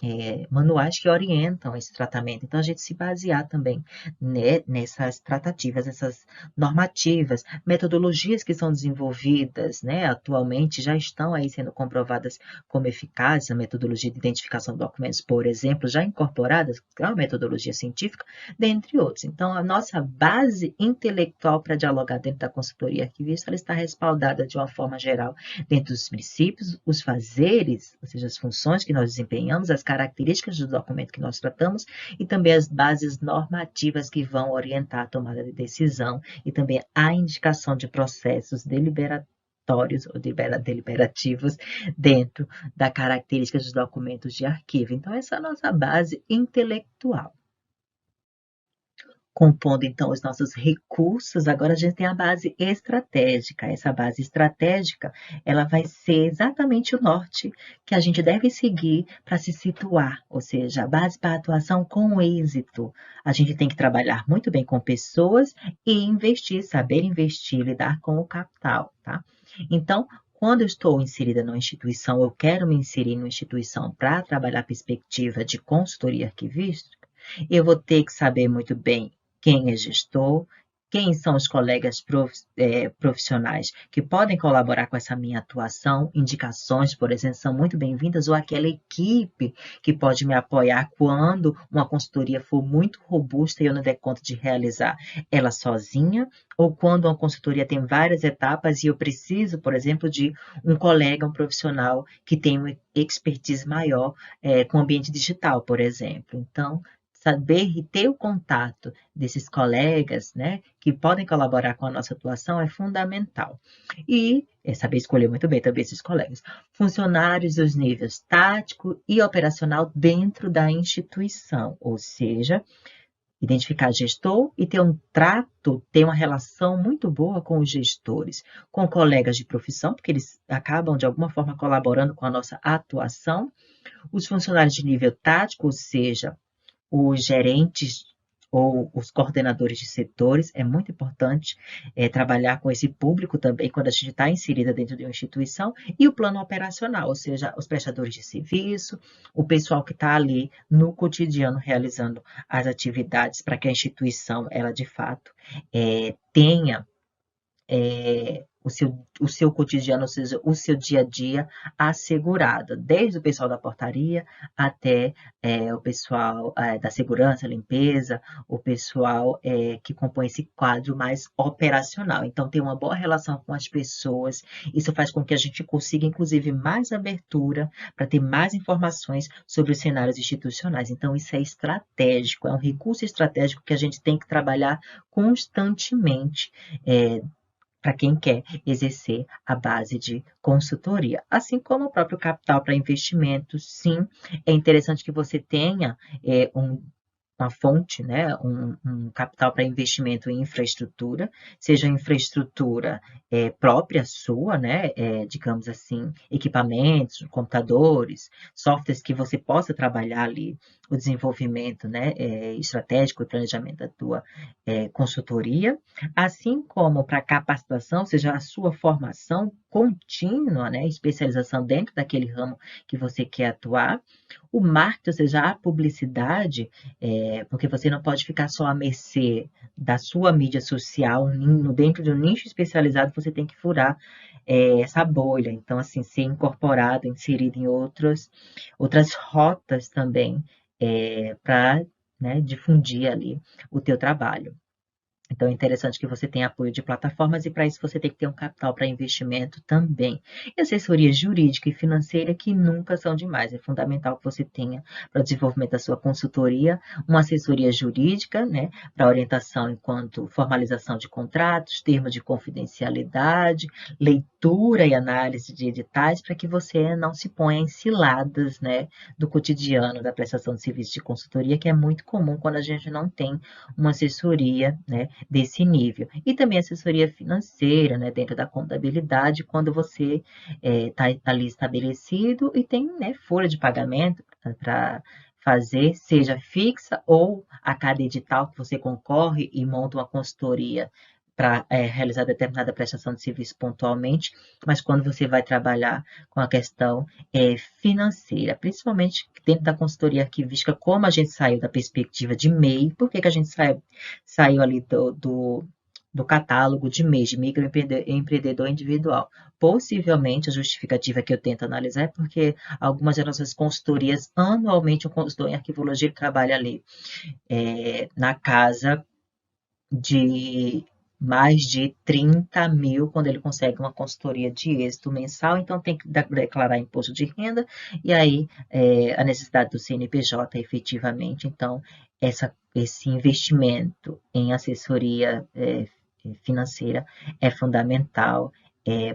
manuais que orientam esse tratamento. Então, a gente se basear também, né, nessas tratativas, essas normativas, metodologias que são desenvolvidas, né, atualmente já estão aí sendo comprovadas como eficazes, a metodologia de identificação de documentos, por exemplo, já incorporadas, que é uma metodologia científica, dentre outros. Então, a nossa base intelectual para dialogar dentro da consultoria arquivista, ela está respaldada de uma forma geral dentro dos princípios, os fazeres, ou seja, as funções que nós desempenhamos, as características do documento que nós tratamos e também as bases normativas que vão orientar a tomada de decisão e também a indicação de processos deliberatórios ou deliberativos dentro da característica dos documentos de arquivo. Então, essa é a nossa base intelectual. Compondo, então, os nossos recursos, agora a gente tem a base estratégica. Essa base estratégica, ela vai ser exatamente o norte que a gente deve seguir para se situar, ou seja, a base para atuação com êxito. A gente tem que trabalhar muito bem com pessoas e investir, saber investir, lidar com o capital, tá? Então, quando eu estou inserida numa instituição, eu quero me inserir numa instituição para trabalhar a perspectiva de consultoria arquivística, eu vou ter que saber muito bem quem é gestor, quem são os colegas profissionais que podem colaborar com essa minha atuação, indicações, por exemplo, são muito bem-vindas, ou aquela equipe que pode me apoiar quando uma consultoria for muito robusta e eu não der conta de realizar ela sozinha, ou quando uma consultoria tem várias etapas e eu preciso, por exemplo, de um colega, um profissional que tem uma expertise maior com o ambiente digital, por exemplo. Então, saber e ter o contato desses colegas, né, que podem colaborar com a nossa atuação é fundamental. E saber escolher muito bem também esses colegas. Funcionários dos níveis tático e operacional dentro da instituição, ou seja, identificar gestor e ter um trato, ter uma relação muito boa com os gestores, com colegas de profissão, porque eles acabam de alguma forma colaborando com a nossa atuação, os funcionários de nível tático, ou seja, os gerentes ou os coordenadores de setores, é muito importante trabalhar com esse público também quando a gente está inserida dentro de uma instituição, e o plano operacional, ou seja, os prestadores de serviço, o pessoal que está ali no cotidiano realizando as atividades para que a instituição, ela de fato, tenha o seu cotidiano, ou seja, o seu dia a dia assegurado, desde o pessoal da portaria até o pessoal da segurança, limpeza, o pessoal que compõe esse quadro mais operacional. Então, ter uma boa relação com as pessoas, isso faz com que a gente consiga, inclusive, mais abertura para ter mais informações sobre os cenários institucionais. Então, isso é estratégico, é um recurso estratégico que a gente tem que trabalhar constantemente para quem quer exercer a base de consultoria. Assim como o próprio capital para investimentos, sim, é interessante que você tenha uma fonte, né, um capital para investimento em infraestrutura, seja infraestrutura própria sua, né, digamos assim, equipamentos, computadores, softwares que você possa trabalhar ali o desenvolvimento, né, estratégico e planejamento da tua consultoria, assim como para capacitação, seja a sua formação contínua, né, especialização dentro daquele ramo que você quer atuar, o marketing, ou seja, a publicidade, porque você não pode ficar só à mercê da sua mídia social, dentro de um nicho especializado, você tem que furar essa bolha. Então, assim, ser incorporado, inserido em outras rotas também, para, né, difundir ali o teu trabalho. Então, é interessante que você tenha apoio de plataformas e, para isso, você tem que ter um capital para investimento também. E assessoria jurídica e financeira, que nunca são demais. É fundamental que você tenha, para o desenvolvimento da sua consultoria, uma assessoria jurídica, né, para orientação enquanto formalização de contratos, termos de confidencialidade, leitura e análise de editais, para que você não se ponha em ciladas, né, do cotidiano da prestação de serviço de consultoria, que é muito comum quando a gente não tem uma assessoria, né, desse nível. E também assessoria financeira, né, dentro da contabilidade, quando você está ali estabelecido e tem, né, folha de pagamento para fazer, seja fixa ou a cada edital que você concorre e monta uma consultoria para realizar determinada prestação de serviço pontualmente, mas quando você vai trabalhar com a questão financeira, principalmente dentro da consultoria arquivística, como a gente saiu da perspectiva de MEI, por que a gente saiu ali do catálogo de MEI, de microempreendedor individual? Possivelmente, a justificativa que eu tento analisar é porque algumas das nossas consultorias, anualmente, um consultor em arquivologia ele trabalha ali na casa de mais de 30 mil quando ele consegue uma consultoria de êxito mensal, então tem que declarar imposto de renda, e aí a necessidade do CNPJ efetivamente, então esse investimento em assessoria financeira é fundamental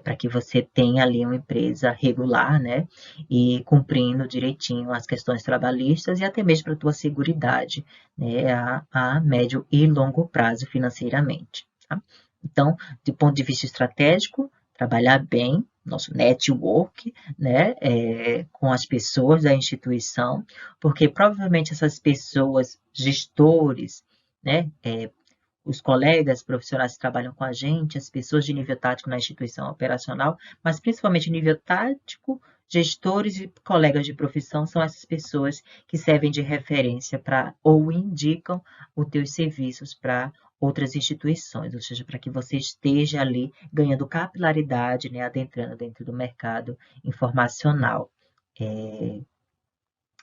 para que você tenha ali uma empresa regular, né, e cumprindo direitinho as questões trabalhistas e até mesmo para a tua seguridade, né, a médio e longo prazo financeiramente. Tá? Então, do ponto de vista estratégico, trabalhar bem nosso network, né, com as pessoas da instituição, porque provavelmente essas pessoas, gestores, né, os colegas profissionais que trabalham com a gente, as pessoas de nível tático na instituição operacional, mas principalmente nível tático, gestores e colegas de profissão são essas pessoas que servem de referência para ou indicam os teus serviços para outras instituições, ou seja, para que você esteja ali ganhando capilaridade, né, adentrando dentro do mercado informacional.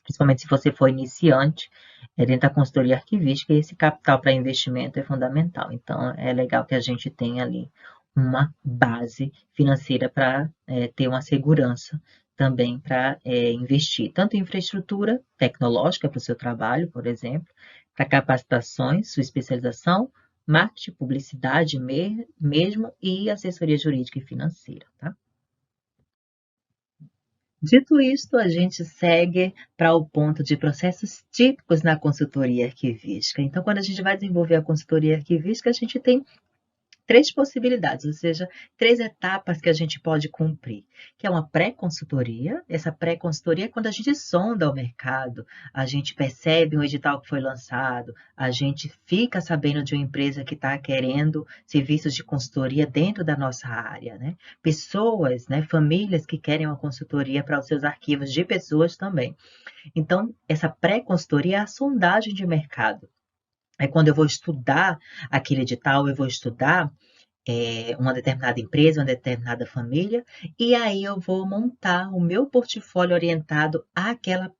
Principalmente se você for iniciante, dentro da consultoria arquivística, esse capital para investimento é fundamental. Então, é legal que a gente tenha ali uma base financeira para ter uma segurança também para investir, tanto em infraestrutura tecnológica para o seu trabalho, por exemplo, para capacitações, sua especialização, marketing, publicidade mesmo e assessoria jurídica e financeira, tá? Dito isto, a gente segue para o ponto de processos típicos na consultoria arquivística. Então, quando a gente vai desenvolver a consultoria arquivística, a gente tem três possibilidades, ou seja, três etapas que a gente pode cumprir, que é uma pré-consultoria. Essa pré-consultoria é quando a gente sonda o mercado, a gente percebe um edital que foi lançado, a gente fica sabendo de uma empresa que está querendo serviços de consultoria dentro da nossa área, né? Pessoas, né, famílias que querem uma consultoria para os seus arquivos de pessoas também. Então, essa pré-consultoria é a sondagem de mercado. É quando eu vou estudar aquele edital, eu vou estudar uma determinada empresa, uma determinada família, e aí eu vou montar o meu portfólio orientado àquela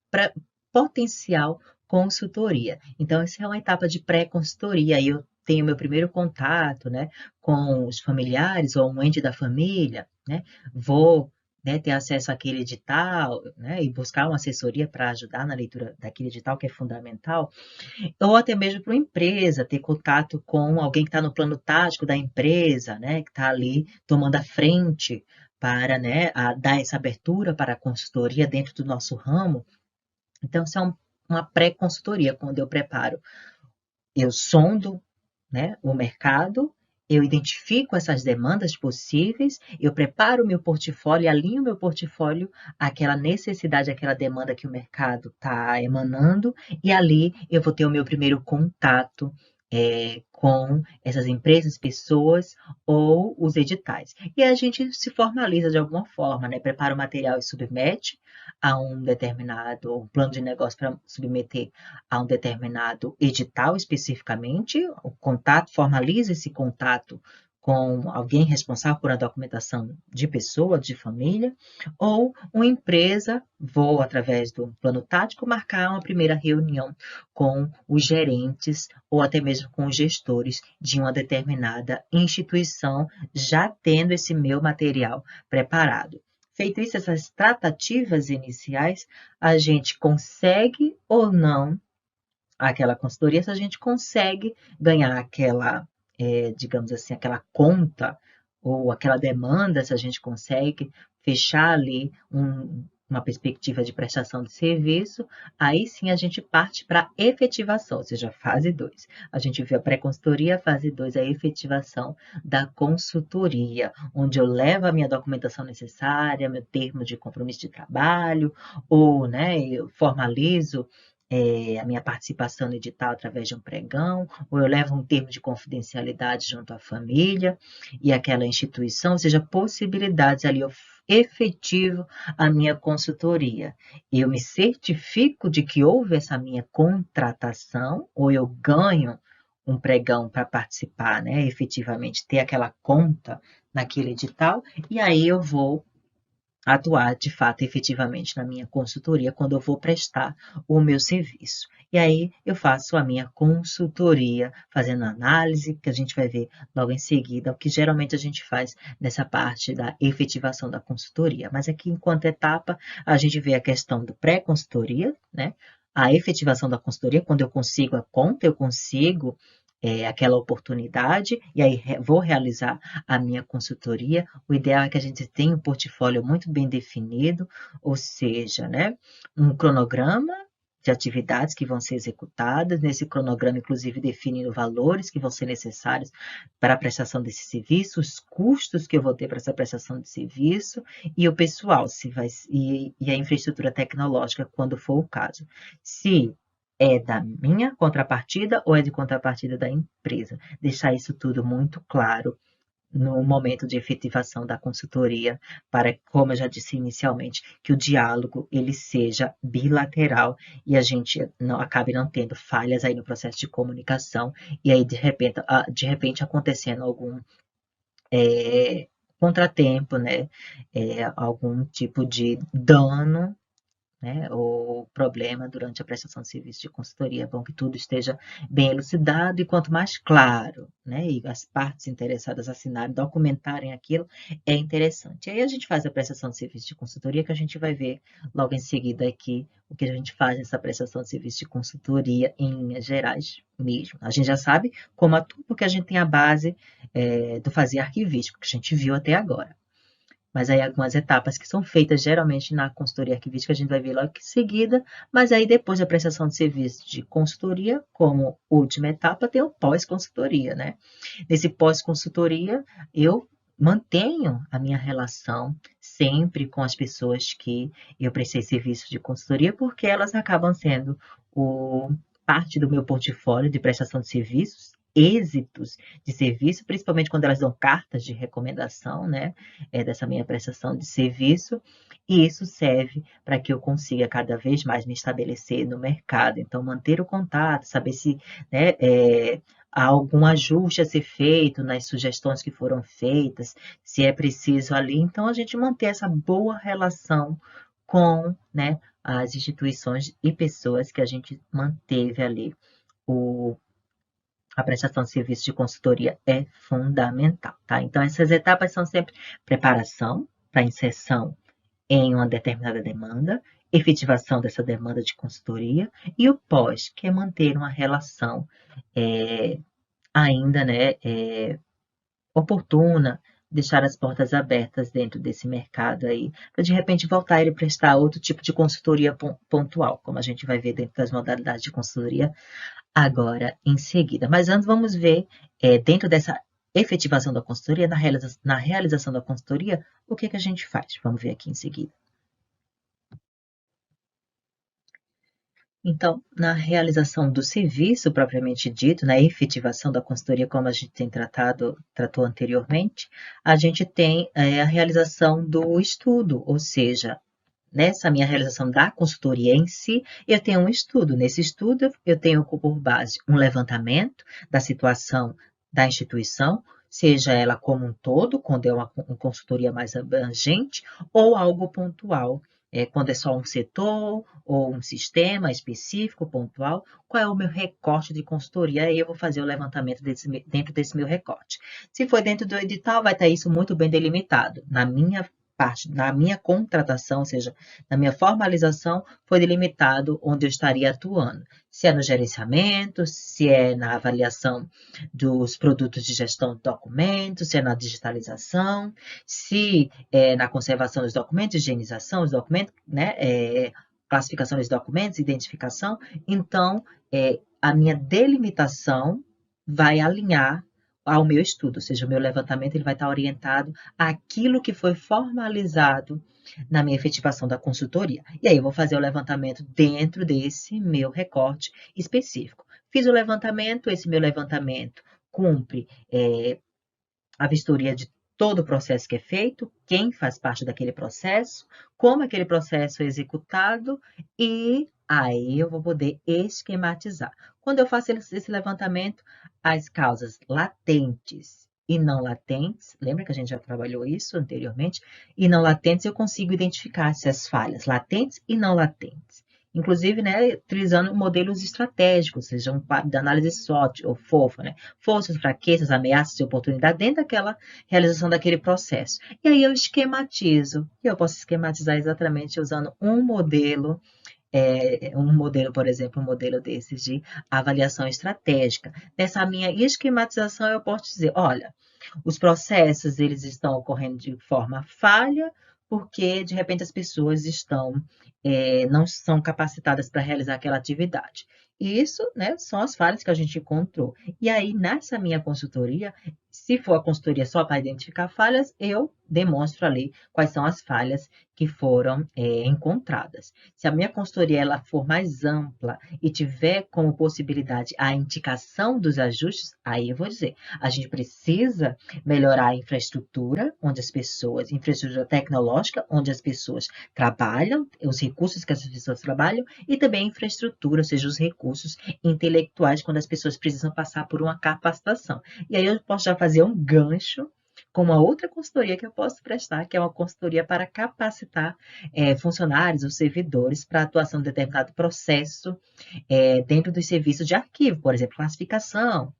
potencial consultoria. Então, essa é uma etapa de pré-consultoria. Aí eu tenho meu primeiro contato, né, com os familiares ou um ente da família, né? Vou né, ter acesso àquele edital, né, e buscar uma assessoria para ajudar na leitura daquele edital, que é fundamental, ou até mesmo para uma empresa, ter contato com alguém que está no plano tático da empresa, né, que está ali tomando a frente para, né, dar essa abertura para a consultoria dentro do nosso ramo. Então, isso é uma pré-consultoria, quando eu preparo, eu sondo, né, o mercado, eu identifico essas demandas possíveis, eu preparo o meu portfólio, alinho o meu portfólio àquela necessidade, àquela demanda que o mercado está emanando, e ali eu vou ter o meu primeiro contato com essas empresas, pessoas ou os editais. E a gente se formaliza de alguma forma, né? Prepara o material e submete a um determinado um plano de negócio para submeter a um determinado edital especificamente, o contato, formaliza esse contato com alguém responsável por a documentação de pessoa, de família, ou uma empresa, vou, através do plano tático, marcar uma primeira reunião com os gerentes ou até mesmo com os gestores de uma determinada instituição, já tendo esse meu material preparado. Feito isso, essas tratativas iniciais, a gente consegue ou não aquela consultoria, se a gente consegue ganhar aquela, digamos assim, aquela conta ou aquela demanda, se a gente consegue fechar ali uma perspectiva de prestação de serviço, aí sim a gente parte para a efetivação, ou seja, fase 2. A gente viu a pré-consultoria, fase 2, a efetivação da consultoria, onde eu levo a minha documentação necessária, meu termo de compromisso de trabalho, ou, né, eu formalizo a minha participação no edital através de um pregão, ou eu levo um termo de confidencialidade junto à família e aquela instituição, ou seja, possibilidades ali, eu efetivo a minha consultoria. Eu me certifico de que houve essa minha contratação, ou eu ganho um pregão para participar, né, efetivamente ter aquela conta naquele edital, e aí eu vou atuar de fato efetivamente na minha consultoria quando eu vou prestar o meu serviço. E aí eu faço a minha consultoria, fazendo análise, que a gente vai ver logo em seguida, o que geralmente a gente faz nessa parte da efetivação da consultoria. Mas aqui, enquanto etapa, a gente vê a questão do pré-consultoria, né? A efetivação da consultoria, quando eu consigo a conta, eu consigo aquela oportunidade, e aí vou realizar a minha consultoria. O ideal é que a gente tenha um portfólio muito bem definido, ou seja, né, um cronograma de atividades que vão ser executadas, nesse cronograma, inclusive, definindo valores que vão ser necessários para a prestação desse serviço, os custos que eu vou ter para essa prestação de serviço, e o pessoal, se vai, e a infraestrutura tecnológica, quando for o caso. Se é da minha contrapartida ou é de contrapartida da empresa. Deixar isso tudo muito claro no momento de efetivação da consultoria, para, como eu já disse inicialmente, que o diálogo ele seja bilateral e a gente não acabe não tendo falhas aí no processo de comunicação e aí de repente acontecendo algum contratempo, né, algum tipo de dano, né, ou problema durante a prestação de serviço de consultoria. É bom que tudo esteja bem elucidado e quanto mais claro, né, e as partes interessadas assinarem, documentarem aquilo, é interessante. Aí a gente faz a prestação de serviço de consultoria, que a gente vai ver logo em seguida aqui o que a gente faz nessa prestação de serviço de consultoria em linhas gerais mesmo. A gente já sabe como atua, porque a gente tem a base do fazer arquivístico, que a gente viu até agora. Mas aí algumas etapas que são feitas geralmente na consultoria arquivística, a gente vai ver logo em seguida, mas aí depois da prestação de serviço de consultoria, como última etapa, tem o pós-consultoria, né? Nesse pós-consultoria, eu mantenho a minha relação sempre com as pessoas que eu prestei serviço de consultoria, porque elas acabam sendo parte do meu portfólio de prestação de serviços, êxitos de serviço, principalmente quando elas dão cartas de recomendação, né, dessa minha prestação de serviço, e isso serve para que eu consiga cada vez mais me estabelecer no mercado. Então, manter o contato, saber se, né, há algum ajuste a ser feito nas sugestões que foram feitas, se é preciso ali. Então, a gente manter essa boa relação com, né, as instituições e pessoas que a gente manteve ali o a prestação de serviço de consultoria é fundamental, tá? Então, essas etapas são sempre preparação para inserção em uma determinada demanda, efetivação dessa demanda de consultoria, e o pós, que é manter uma relação ainda, né, oportuna, deixar as portas abertas dentro desse mercado aí, para de repente voltar ele prestar outro tipo de consultoria pontual, como a gente vai ver dentro das modalidades de consultoria agora em seguida. Mas antes vamos ver, dentro dessa efetivação da consultoria, na realização da consultoria, o que a gente faz? Vamos ver aqui em seguida. Então, na realização do serviço propriamente dito, na efetivação da consultoria, como a gente tratou anteriormente, a gente tem a realização do estudo, ou seja, nessa minha realização da consultoria em si, eu tenho um estudo. Nesse estudo, eu tenho por base um levantamento da situação da instituição, seja ela como um todo, quando é uma consultoria mais abrangente, ou algo pontual, quando é só um setor ou um sistema específico, pontual, qual é o meu recorte de consultoria? Aí eu vou fazer o levantamento dentro desse meu recorte. Se for dentro do edital, vai estar isso muito bem delimitado. Na minha parte, na minha contratação, ou seja, na minha formalização, foi delimitado onde eu estaria atuando. Se é no gerenciamento, se é na avaliação dos produtos de gestão de documentos, se é na digitalização, se é na conservação dos documentos, higienização dos documentos, né, classificação dos documentos, identificação. Então, a minha delimitação vai alinhar ao meu estudo, ou seja, o meu levantamento ele vai estar orientado àquilo que foi formalizado na minha efetivação da consultoria. E aí eu vou fazer o levantamento dentro desse meu recorte específico. Fiz o levantamento, esse meu levantamento cumpre a vistoria de todo o processo que é feito, quem faz parte daquele processo, como aquele processo é executado e aí eu vou poder esquematizar. Quando eu faço esse levantamento, as causas latentes e não latentes, lembra que a gente já trabalhou isso anteriormente? E não latentes eu consigo identificar essas falhas latentes e não latentes. Inclusive, né, utilizando modelos estratégicos, seja um quadro de análise SWOT ou FOFA, né? Forças, fraquezas, ameaças e oportunidades dentro daquela realização daquele processo. E aí eu esquematizo, e eu posso esquematizar exatamente usando um modelo, por exemplo, um modelo desses de avaliação estratégica. Nessa minha esquematização, eu posso dizer, olha, os processos eles estão ocorrendo de forma falha, porque de repente as pessoas não são capacitadas para realizar aquela atividade. E isso, né, são as falhas que a gente encontrou. E aí, nessa minha consultoria, se for a consultoria só para identificar falhas, eu demonstro ali quais são as falhas que foram encontradas. Se a minha consultoria ela for mais ampla e tiver como possibilidade a indicação dos ajustes, aí eu vou dizer, a gente precisa melhorar a infraestrutura, infraestrutura tecnológica, onde as pessoas trabalham, os recursos que as pessoas trabalham, e também a infraestrutura, ou seja, os recursos intelectuais, quando as pessoas precisam passar por uma capacitação. E aí eu posso já fazer um gancho com uma outra consultoria que eu posso prestar, que é uma consultoria para capacitar funcionários ou servidores para atuação em determinado processo dentro dos serviços de arquivo, por exemplo, classificação,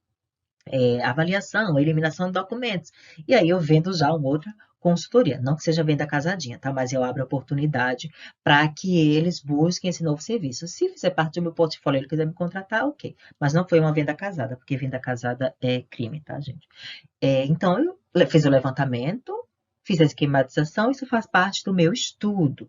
avaliação, eliminação de documentos. E aí eu vendo já uma outra consultoria, não que seja venda casadinha, tá? Mas eu abro a oportunidade para que eles busquem esse novo serviço. Se fizer parte do meu portfólio e ele quiser me contratar, ok. Mas não foi uma venda casada, porque venda casada é crime, tá, gente? Então, eu fiz o levantamento, fiz a esquematização, isso faz parte do meu estudo.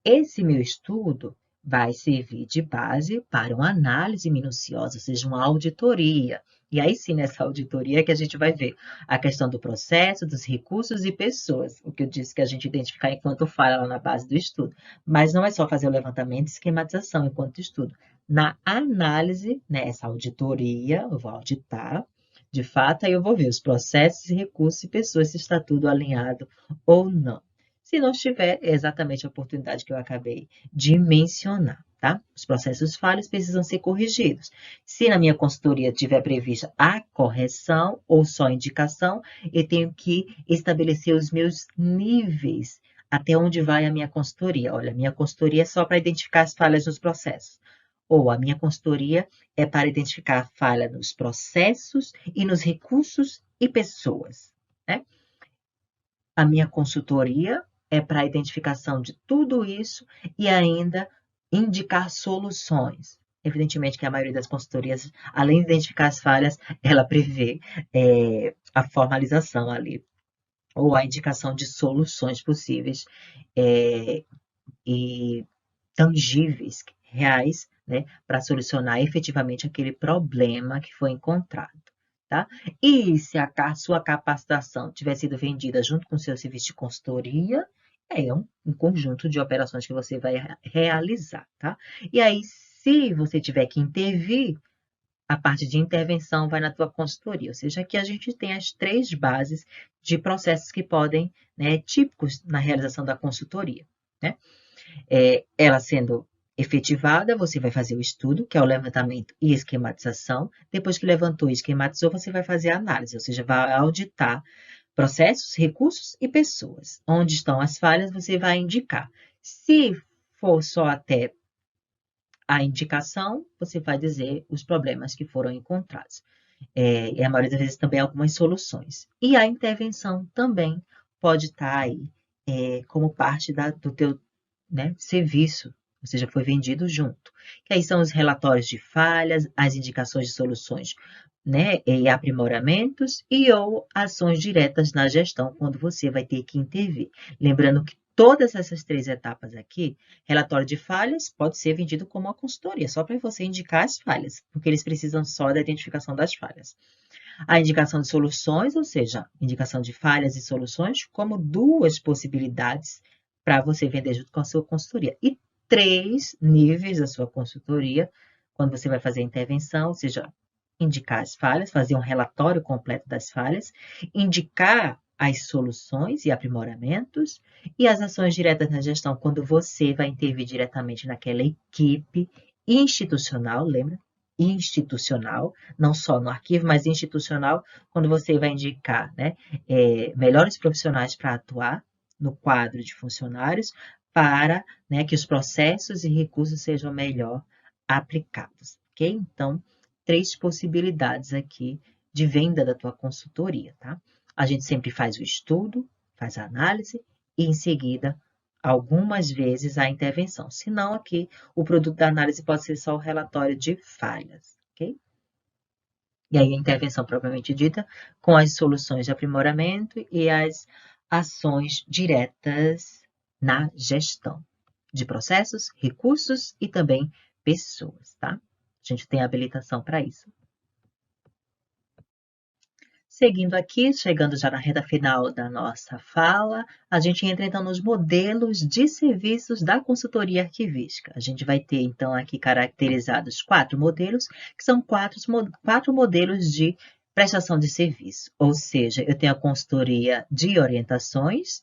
Esse meu estudo vai servir de base para uma análise minuciosa, ou seja, uma auditoria. E aí sim, nessa auditoria é que a gente vai ver a questão do processo, dos recursos e pessoas, o que eu disse que a gente identificar enquanto falha lá na base do estudo. Mas não é só fazer o levantamento e esquematização enquanto estudo. Na análise, nessa auditoria, eu vou auditar, de fato, aí eu vou ver os processos, recursos e pessoas, se está tudo alinhado ou não. Se não estiver, é exatamente a oportunidade que eu acabei de mencionar, tá? Os processos falhos precisam ser corrigidos. Se na minha consultoria tiver prevista a correção ou só indicação, eu tenho que estabelecer os meus níveis até onde vai a minha consultoria. Olha, a minha consultoria é só para identificar as falhas nos processos. Ou a minha consultoria é para identificar a falha nos processos e nos recursos e pessoas, né? A minha consultoria é para a identificação de tudo isso e ainda indicar soluções. Evidentemente que a maioria das consultorias, além de identificar as falhas, ela prevê a formalização ali, ou a indicação de soluções possíveis e tangíveis, reais, né, para solucionar efetivamente aquele problema que foi encontrado. Tá? E se a sua capacitação tiver sido vendida junto com o seu serviço de consultoria, é um conjunto de operações que você vai realizar. Tá? E aí, se você tiver que intervir, a parte de intervenção vai na tua consultoria. Ou seja, aqui a gente tem as 3 bases de processos que podem, né, típicos na realização da consultoria. Né? Ela sendo efetivada, você vai fazer o estudo, que é o levantamento e esquematização. Depois que levantou e esquematizou, você vai fazer a análise, ou seja, vai auditar processos, recursos e pessoas. Onde estão as falhas, você vai indicar. Se for só até a indicação, você vai dizer os problemas que foram encontrados. E a maioria das vezes também algumas soluções. E a intervenção também pode estar aí como parte do teu, né, serviço, ou seja, foi vendido junto. Que aí são os relatórios de falhas, as indicações de soluções, né, e aprimoramentos ou ações diretas na gestão, quando você vai ter que intervir. Lembrando que todas essas 3 etapas aqui, relatório de falhas pode ser vendido como uma consultoria, só para você indicar as falhas, porque eles precisam só da identificação das falhas. A indicação de soluções, ou seja, indicação de falhas e soluções, como 2 possibilidades para você vender junto com a sua consultoria. E 3 níveis da sua consultoria, quando você vai fazer a intervenção, ou seja, indicar as falhas, fazer um relatório completo das falhas, indicar as soluções e aprimoramentos e as ações diretas na gestão, quando você vai intervir diretamente naquela equipe institucional, lembra? Institucional, não só no arquivo, mas institucional, quando você vai indicar, né, melhores profissionais para atuar no quadro de funcionários para, né, que os processos e recursos sejam melhor aplicados, ok? Então, 3 possibilidades aqui de venda da tua consultoria, tá? A gente sempre faz o estudo, faz a análise e, em seguida, algumas vezes a intervenção. Se não, aqui o produto da análise pode ser só o relatório de falhas, ok? E aí a intervenção propriamente dita, com as soluções de aprimoramento e as ações diretas na gestão de processos, recursos e também pessoas, tá? A gente tem habilitação para isso. Seguindo aqui, chegando já na reta final da nossa fala, a gente entra então nos modelos de serviços da consultoria arquivística. A gente vai ter então aqui caracterizados 4 modelos, que são 4 modelos de prestação de serviço. Ou seja, eu tenho a consultoria de orientações,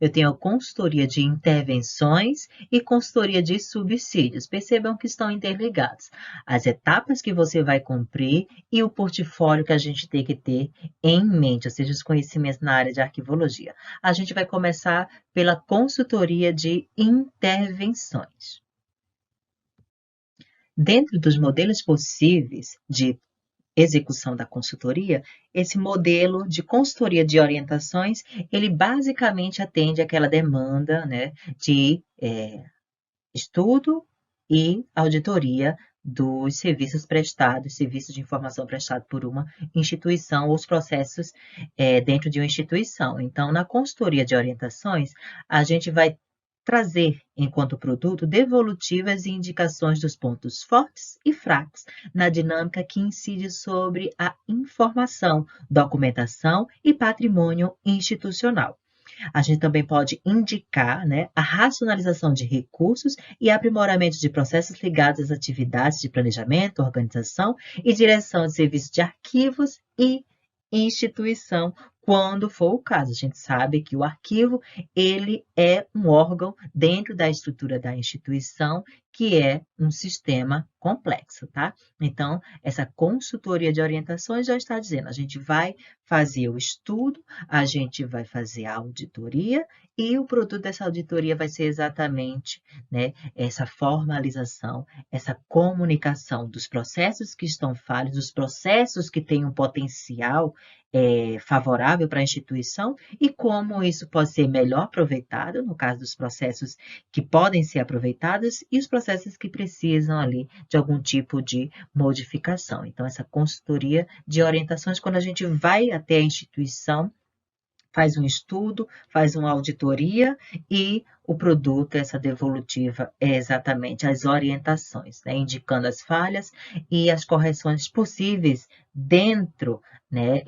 eu tenho a consultoria de intervenções e consultoria de subsídios. Percebam que estão interligados. As etapas que você vai cumprir e o portfólio que a gente tem que ter em mente, ou seja, os conhecimentos na área de arquivologia. A gente vai começar pela consultoria de intervenções. Dentro dos modelos possíveis de execução da consultoria, esse modelo de consultoria de orientações, ele basicamente atende aquela demanda, né, de estudo e auditoria dos serviços prestados, serviços de informação prestados por uma instituição ou os processos dentro de uma instituição. Então, na consultoria de orientações, a gente vai trazer, enquanto produto, devolutivas e indicações dos pontos fortes e fracos na dinâmica que incide sobre a informação, documentação e patrimônio institucional. A gente também pode indicar, né, a racionalização de recursos e aprimoramento de processos ligados às atividades de planejamento, organização e direção de serviços de arquivos e instituição, quando for o caso. A gente sabe que o arquivo, ele é um órgão dentro da estrutura da instituição, que é um sistema complexo, tá? Então, essa consultoria de orientações já está dizendo, a gente vai fazer o estudo, a gente vai fazer a auditoria e o produto dessa auditoria vai ser exatamente, né, essa formalização, essa comunicação dos processos que estão falhos, dos processos que têm um potencial favorável para a instituição e como isso pode ser melhor aproveitado, no caso dos processos que podem ser aproveitados e os processos que precisam ali de algum tipo de modificação. Então, essa consultoria de orientações, quando a gente vai até a instituição, faz um estudo, faz uma auditoria e o produto, essa devolutiva, é exatamente as orientações, né, indicando as falhas e as correções possíveis dentro, né,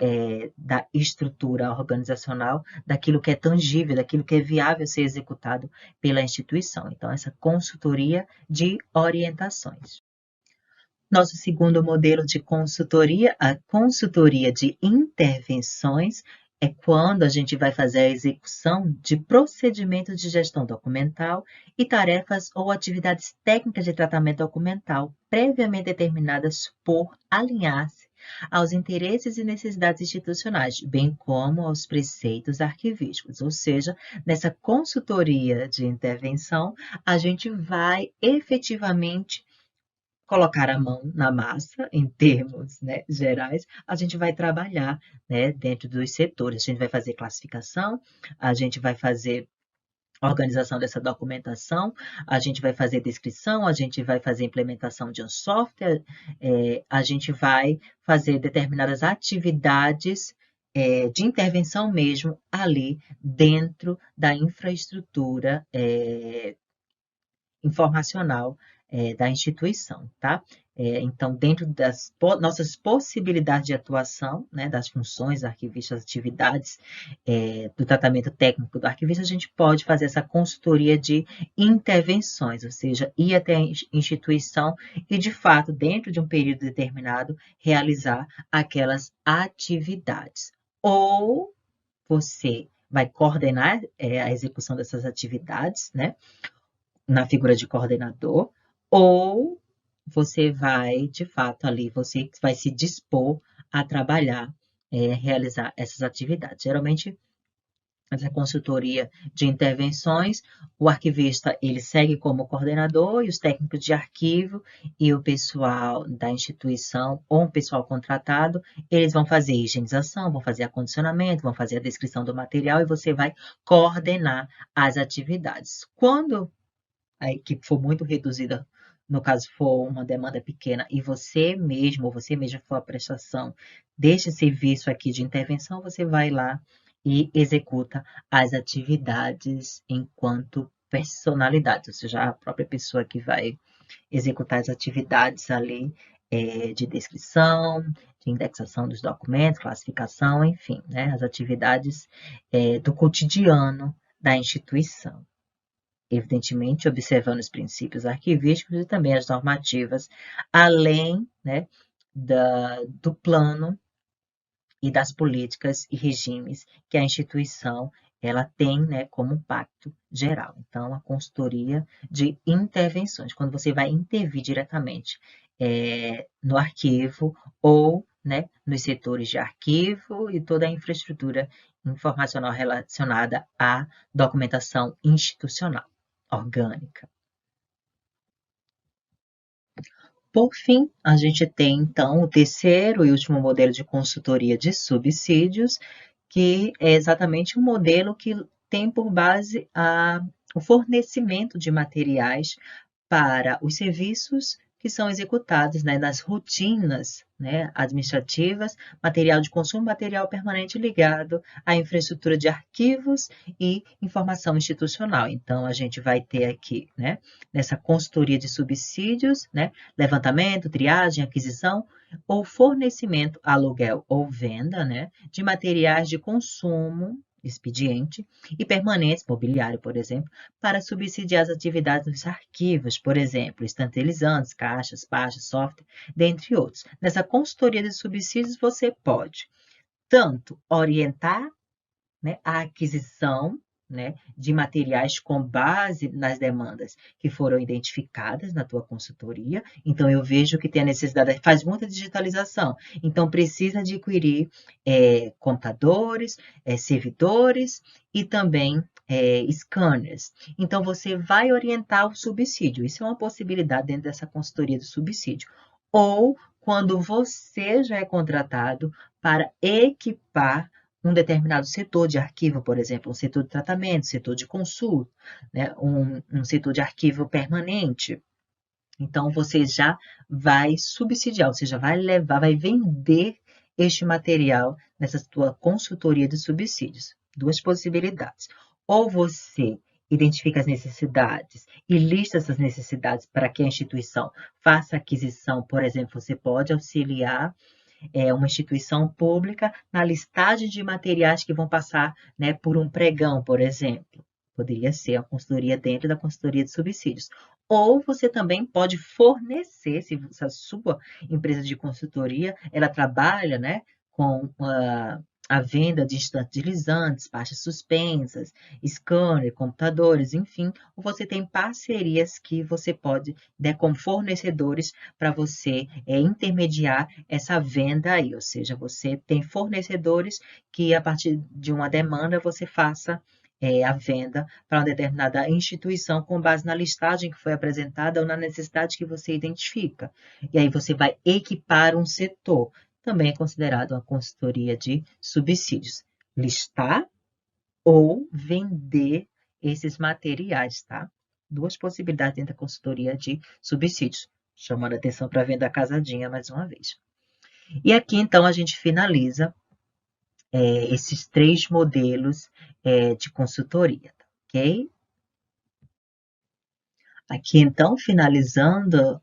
da estrutura organizacional, daquilo que é tangível, daquilo que é viável ser executado pela instituição. Então, essa consultoria de orientações. Nosso segundo modelo de consultoria, a consultoria de intervenções, é quando a gente vai fazer a execução de procedimentos de gestão documental e tarefas ou atividades técnicas de tratamento documental previamente determinadas por alinhar-se aos interesses e necessidades institucionais, bem como aos preceitos arquivísticos. Ou seja, nessa consultoria de intervenção, a gente vai efetivamente colocar a mão na massa, em termos, né, gerais, a gente vai trabalhar, né, dentro dos setores. A gente vai fazer classificação, a gente vai fazer organização dessa documentação, a gente vai fazer descrição, a gente vai fazer implementação de um software, a gente vai fazer determinadas atividades de intervenção mesmo ali dentro da infraestrutura informacional da instituição, tá? Então, dentro das nossas possibilidades de atuação, né, das funções arquivistas, atividades do tratamento técnico do arquivista, a gente pode fazer essa consultoria de intervenções, ou seja, ir até a instituição e, de fato, dentro de um período determinado, realizar aquelas atividades. Ou você vai coordenar a execução dessas atividades, né, na figura de coordenador, ou você vai, de fato, ali, você vai se dispor a trabalhar, realizar essas atividades. Geralmente, essa consultoria de intervenções, o arquivista, ele segue como coordenador e os técnicos de arquivo e o pessoal da instituição ou um pessoal contratado, eles vão fazer higienização, vão fazer acondicionamento, vão fazer a descrição do material e você vai coordenar as atividades. Quando a equipe for muito reduzida, no caso for uma demanda pequena, e você mesmo, ou você mesmo for a prestação deste serviço aqui de intervenção, você vai lá e executa as atividades enquanto personalidade, ou seja, a própria pessoa que vai executar as atividades ali de descrição, de indexação dos documentos, classificação, enfim, né, as atividades do cotidiano da instituição. Evidentemente, observando os princípios arquivísticos e também as normativas, além, né, do plano e das políticas e regimes que a instituição ela tem, né, como pacto geral. Então, a consultoria de intervenções, quando você vai intervir diretamente no arquivo ou, né, nos setores de arquivo e toda a infraestrutura informacional relacionada à documentação institucional orgânica. Por fim, a gente tem, então, o terceiro e último modelo de consultoria de subsídios, que é exatamente um modelo que tem por base o fornecimento de materiais para os serviços que são executados, né, nas rotinas, né, administrativas, material de consumo, material permanente ligado à infraestrutura de arquivos e informação institucional. Então, a gente vai ter aqui, né, nessa consultoria de subsídios, né, levantamento, triagem, aquisição ou fornecimento, aluguel ou venda, né, de materiais de consumo, expediente e permanentes, mobiliário, por exemplo, para subsidiar as atividades dos arquivos, por exemplo, estanterizantes, caixas, pastas, software, dentre outros. Nessa consultoria de subsídios, você pode tanto orientar, né, a aquisição, né, de materiais com base nas demandas que foram identificadas na tua consultoria. Então, eu vejo que tem a necessidade, faz muita digitalização, então precisa adquirir computadores, servidores e também scanners. Então, você vai orientar o subsídio. Isso é uma possibilidade dentro dessa consultoria do subsídio. Ou quando você já é contratado para equipar um determinado setor de arquivo, por exemplo, um setor de tratamento, setor de consulta, né? um setor de arquivo permanente. Então, você já vai subsidiar, você já vai levar, vai vender este material nessa sua consultoria de subsídios. Duas possibilidades. Ou você identifica as necessidades e lista essas necessidades para que a instituição faça aquisição, por exemplo, você pode auxiliar uma instituição pública na listagem de materiais que vão passar, né, por um pregão, por exemplo. Poderia ser a consultoria dentro da consultoria de subsídios. Ou você também pode fornecer, se a sua empresa de consultoria, ela trabalha, né, com a venda de estantilizantes, pastas suspensas, scanner, computadores, enfim, ou você tem parcerias que você pode, né, como fornecedores para você intermediar essa venda aí, ou seja, você tem fornecedores que a partir de uma demanda você faça a venda para uma determinada instituição com base na listagem que foi apresentada ou na necessidade que você identifica. E aí você vai equipar um setor. Também é considerado uma consultoria de subsídios. Listar ou vender esses materiais, tá? Duas possibilidades dentro da consultoria de subsídios. Chamando a atenção para a venda casadinha mais uma vez. E aqui, então, a gente finaliza esses 3 modelos de consultoria, tá? Ok? Aqui, então, finalizando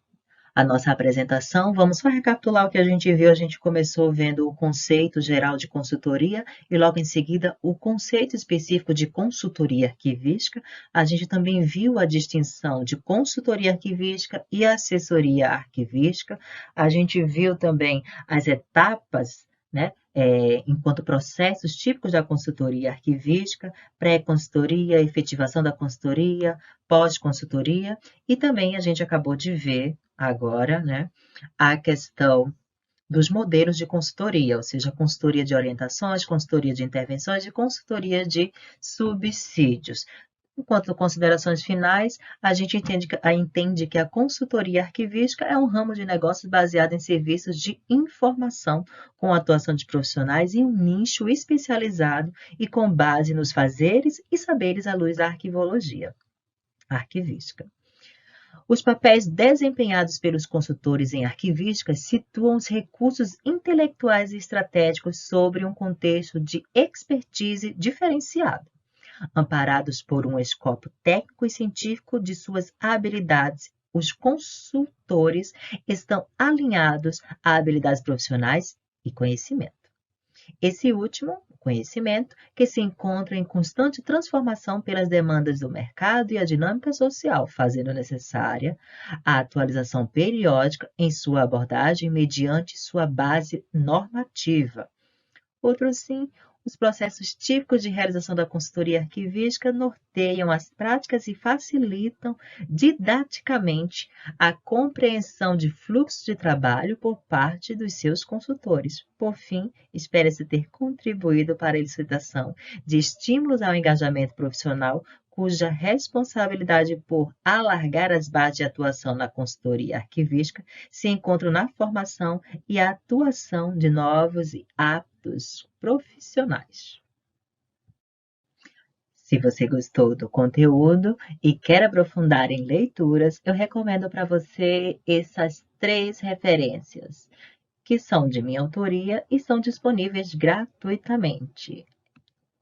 a nossa apresentação, vamos só recapitular o que a gente viu. A gente começou vendo o conceito geral de consultoria e logo em seguida o conceito específico de consultoria arquivística. A gente também viu a distinção de consultoria arquivística e assessoria arquivística. A gente viu também as etapas, né, enquanto processos típicos da consultoria arquivística, pré-consultoria, efetivação da consultoria, pós-consultoria, e também a gente acabou de ver agora, né, a questão dos modelos de consultoria, ou seja, consultoria de orientações, consultoria de intervenções e consultoria de subsídios. Enquanto considerações finais, a gente entende que a consultoria arquivística é um ramo de negócios baseado em serviços de informação, com atuação de profissionais em um nicho especializado e com base nos fazeres e saberes à luz da arquivologia arquivística. Os papéis desempenhados pelos consultores em arquivística situam os recursos intelectuais e estratégicos sobre um contexto de expertise diferenciado, amparados por um escopo técnico e científico de suas habilidades. Os consultores estão alinhados a habilidades profissionais e conhecimento. Esse último, conhecimento, que se encontra em constante transformação pelas demandas do mercado e a dinâmica social, fazendo necessária a atualização periódica em sua abordagem mediante sua base normativa. Outro sim, os processos típicos de realização da consultoria arquivística norteiam as práticas e facilitam didaticamente a compreensão de fluxo de trabalho por parte dos seus consultores. Por fim, espera-se ter contribuído para a elucidação de estímulos ao engajamento profissional, cuja responsabilidade por alargar as bases de atuação na consultoria arquivística se encontra na formação e atuação de novos e aptos profissionais. Se você gostou do conteúdo e quer aprofundar em leituras, eu recomendo para você essas 3 referências, que são de minha autoria e são disponíveis gratuitamente.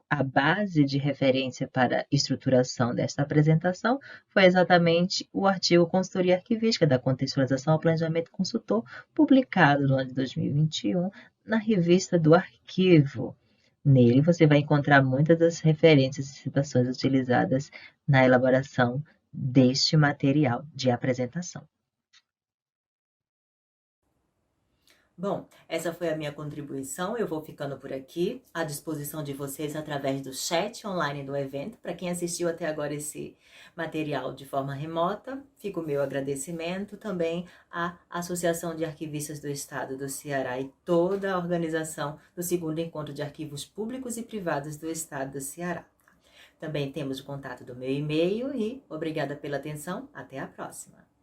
A base de referência para a estruturação desta apresentação foi exatamente o artigo Consultoria Arquivística da Contextualização ao Planejamento Consultor, publicado no ano de 2021 na Revista do Arquivo. Nele você vai encontrar muitas das referências e citações utilizadas na elaboração deste material de apresentação. Bom, essa foi a minha contribuição. Eu vou ficando por aqui, à disposição de vocês através do chat online do evento. Para quem assistiu até agora esse material de forma remota, fica o meu agradecimento também à Associação de Arquivistas do Estado do Ceará e toda a organização do segundo encontro de arquivos públicos e privados do Estado do Ceará. Também temos o contato do meu e-mail e obrigada pela atenção. Até a próxima.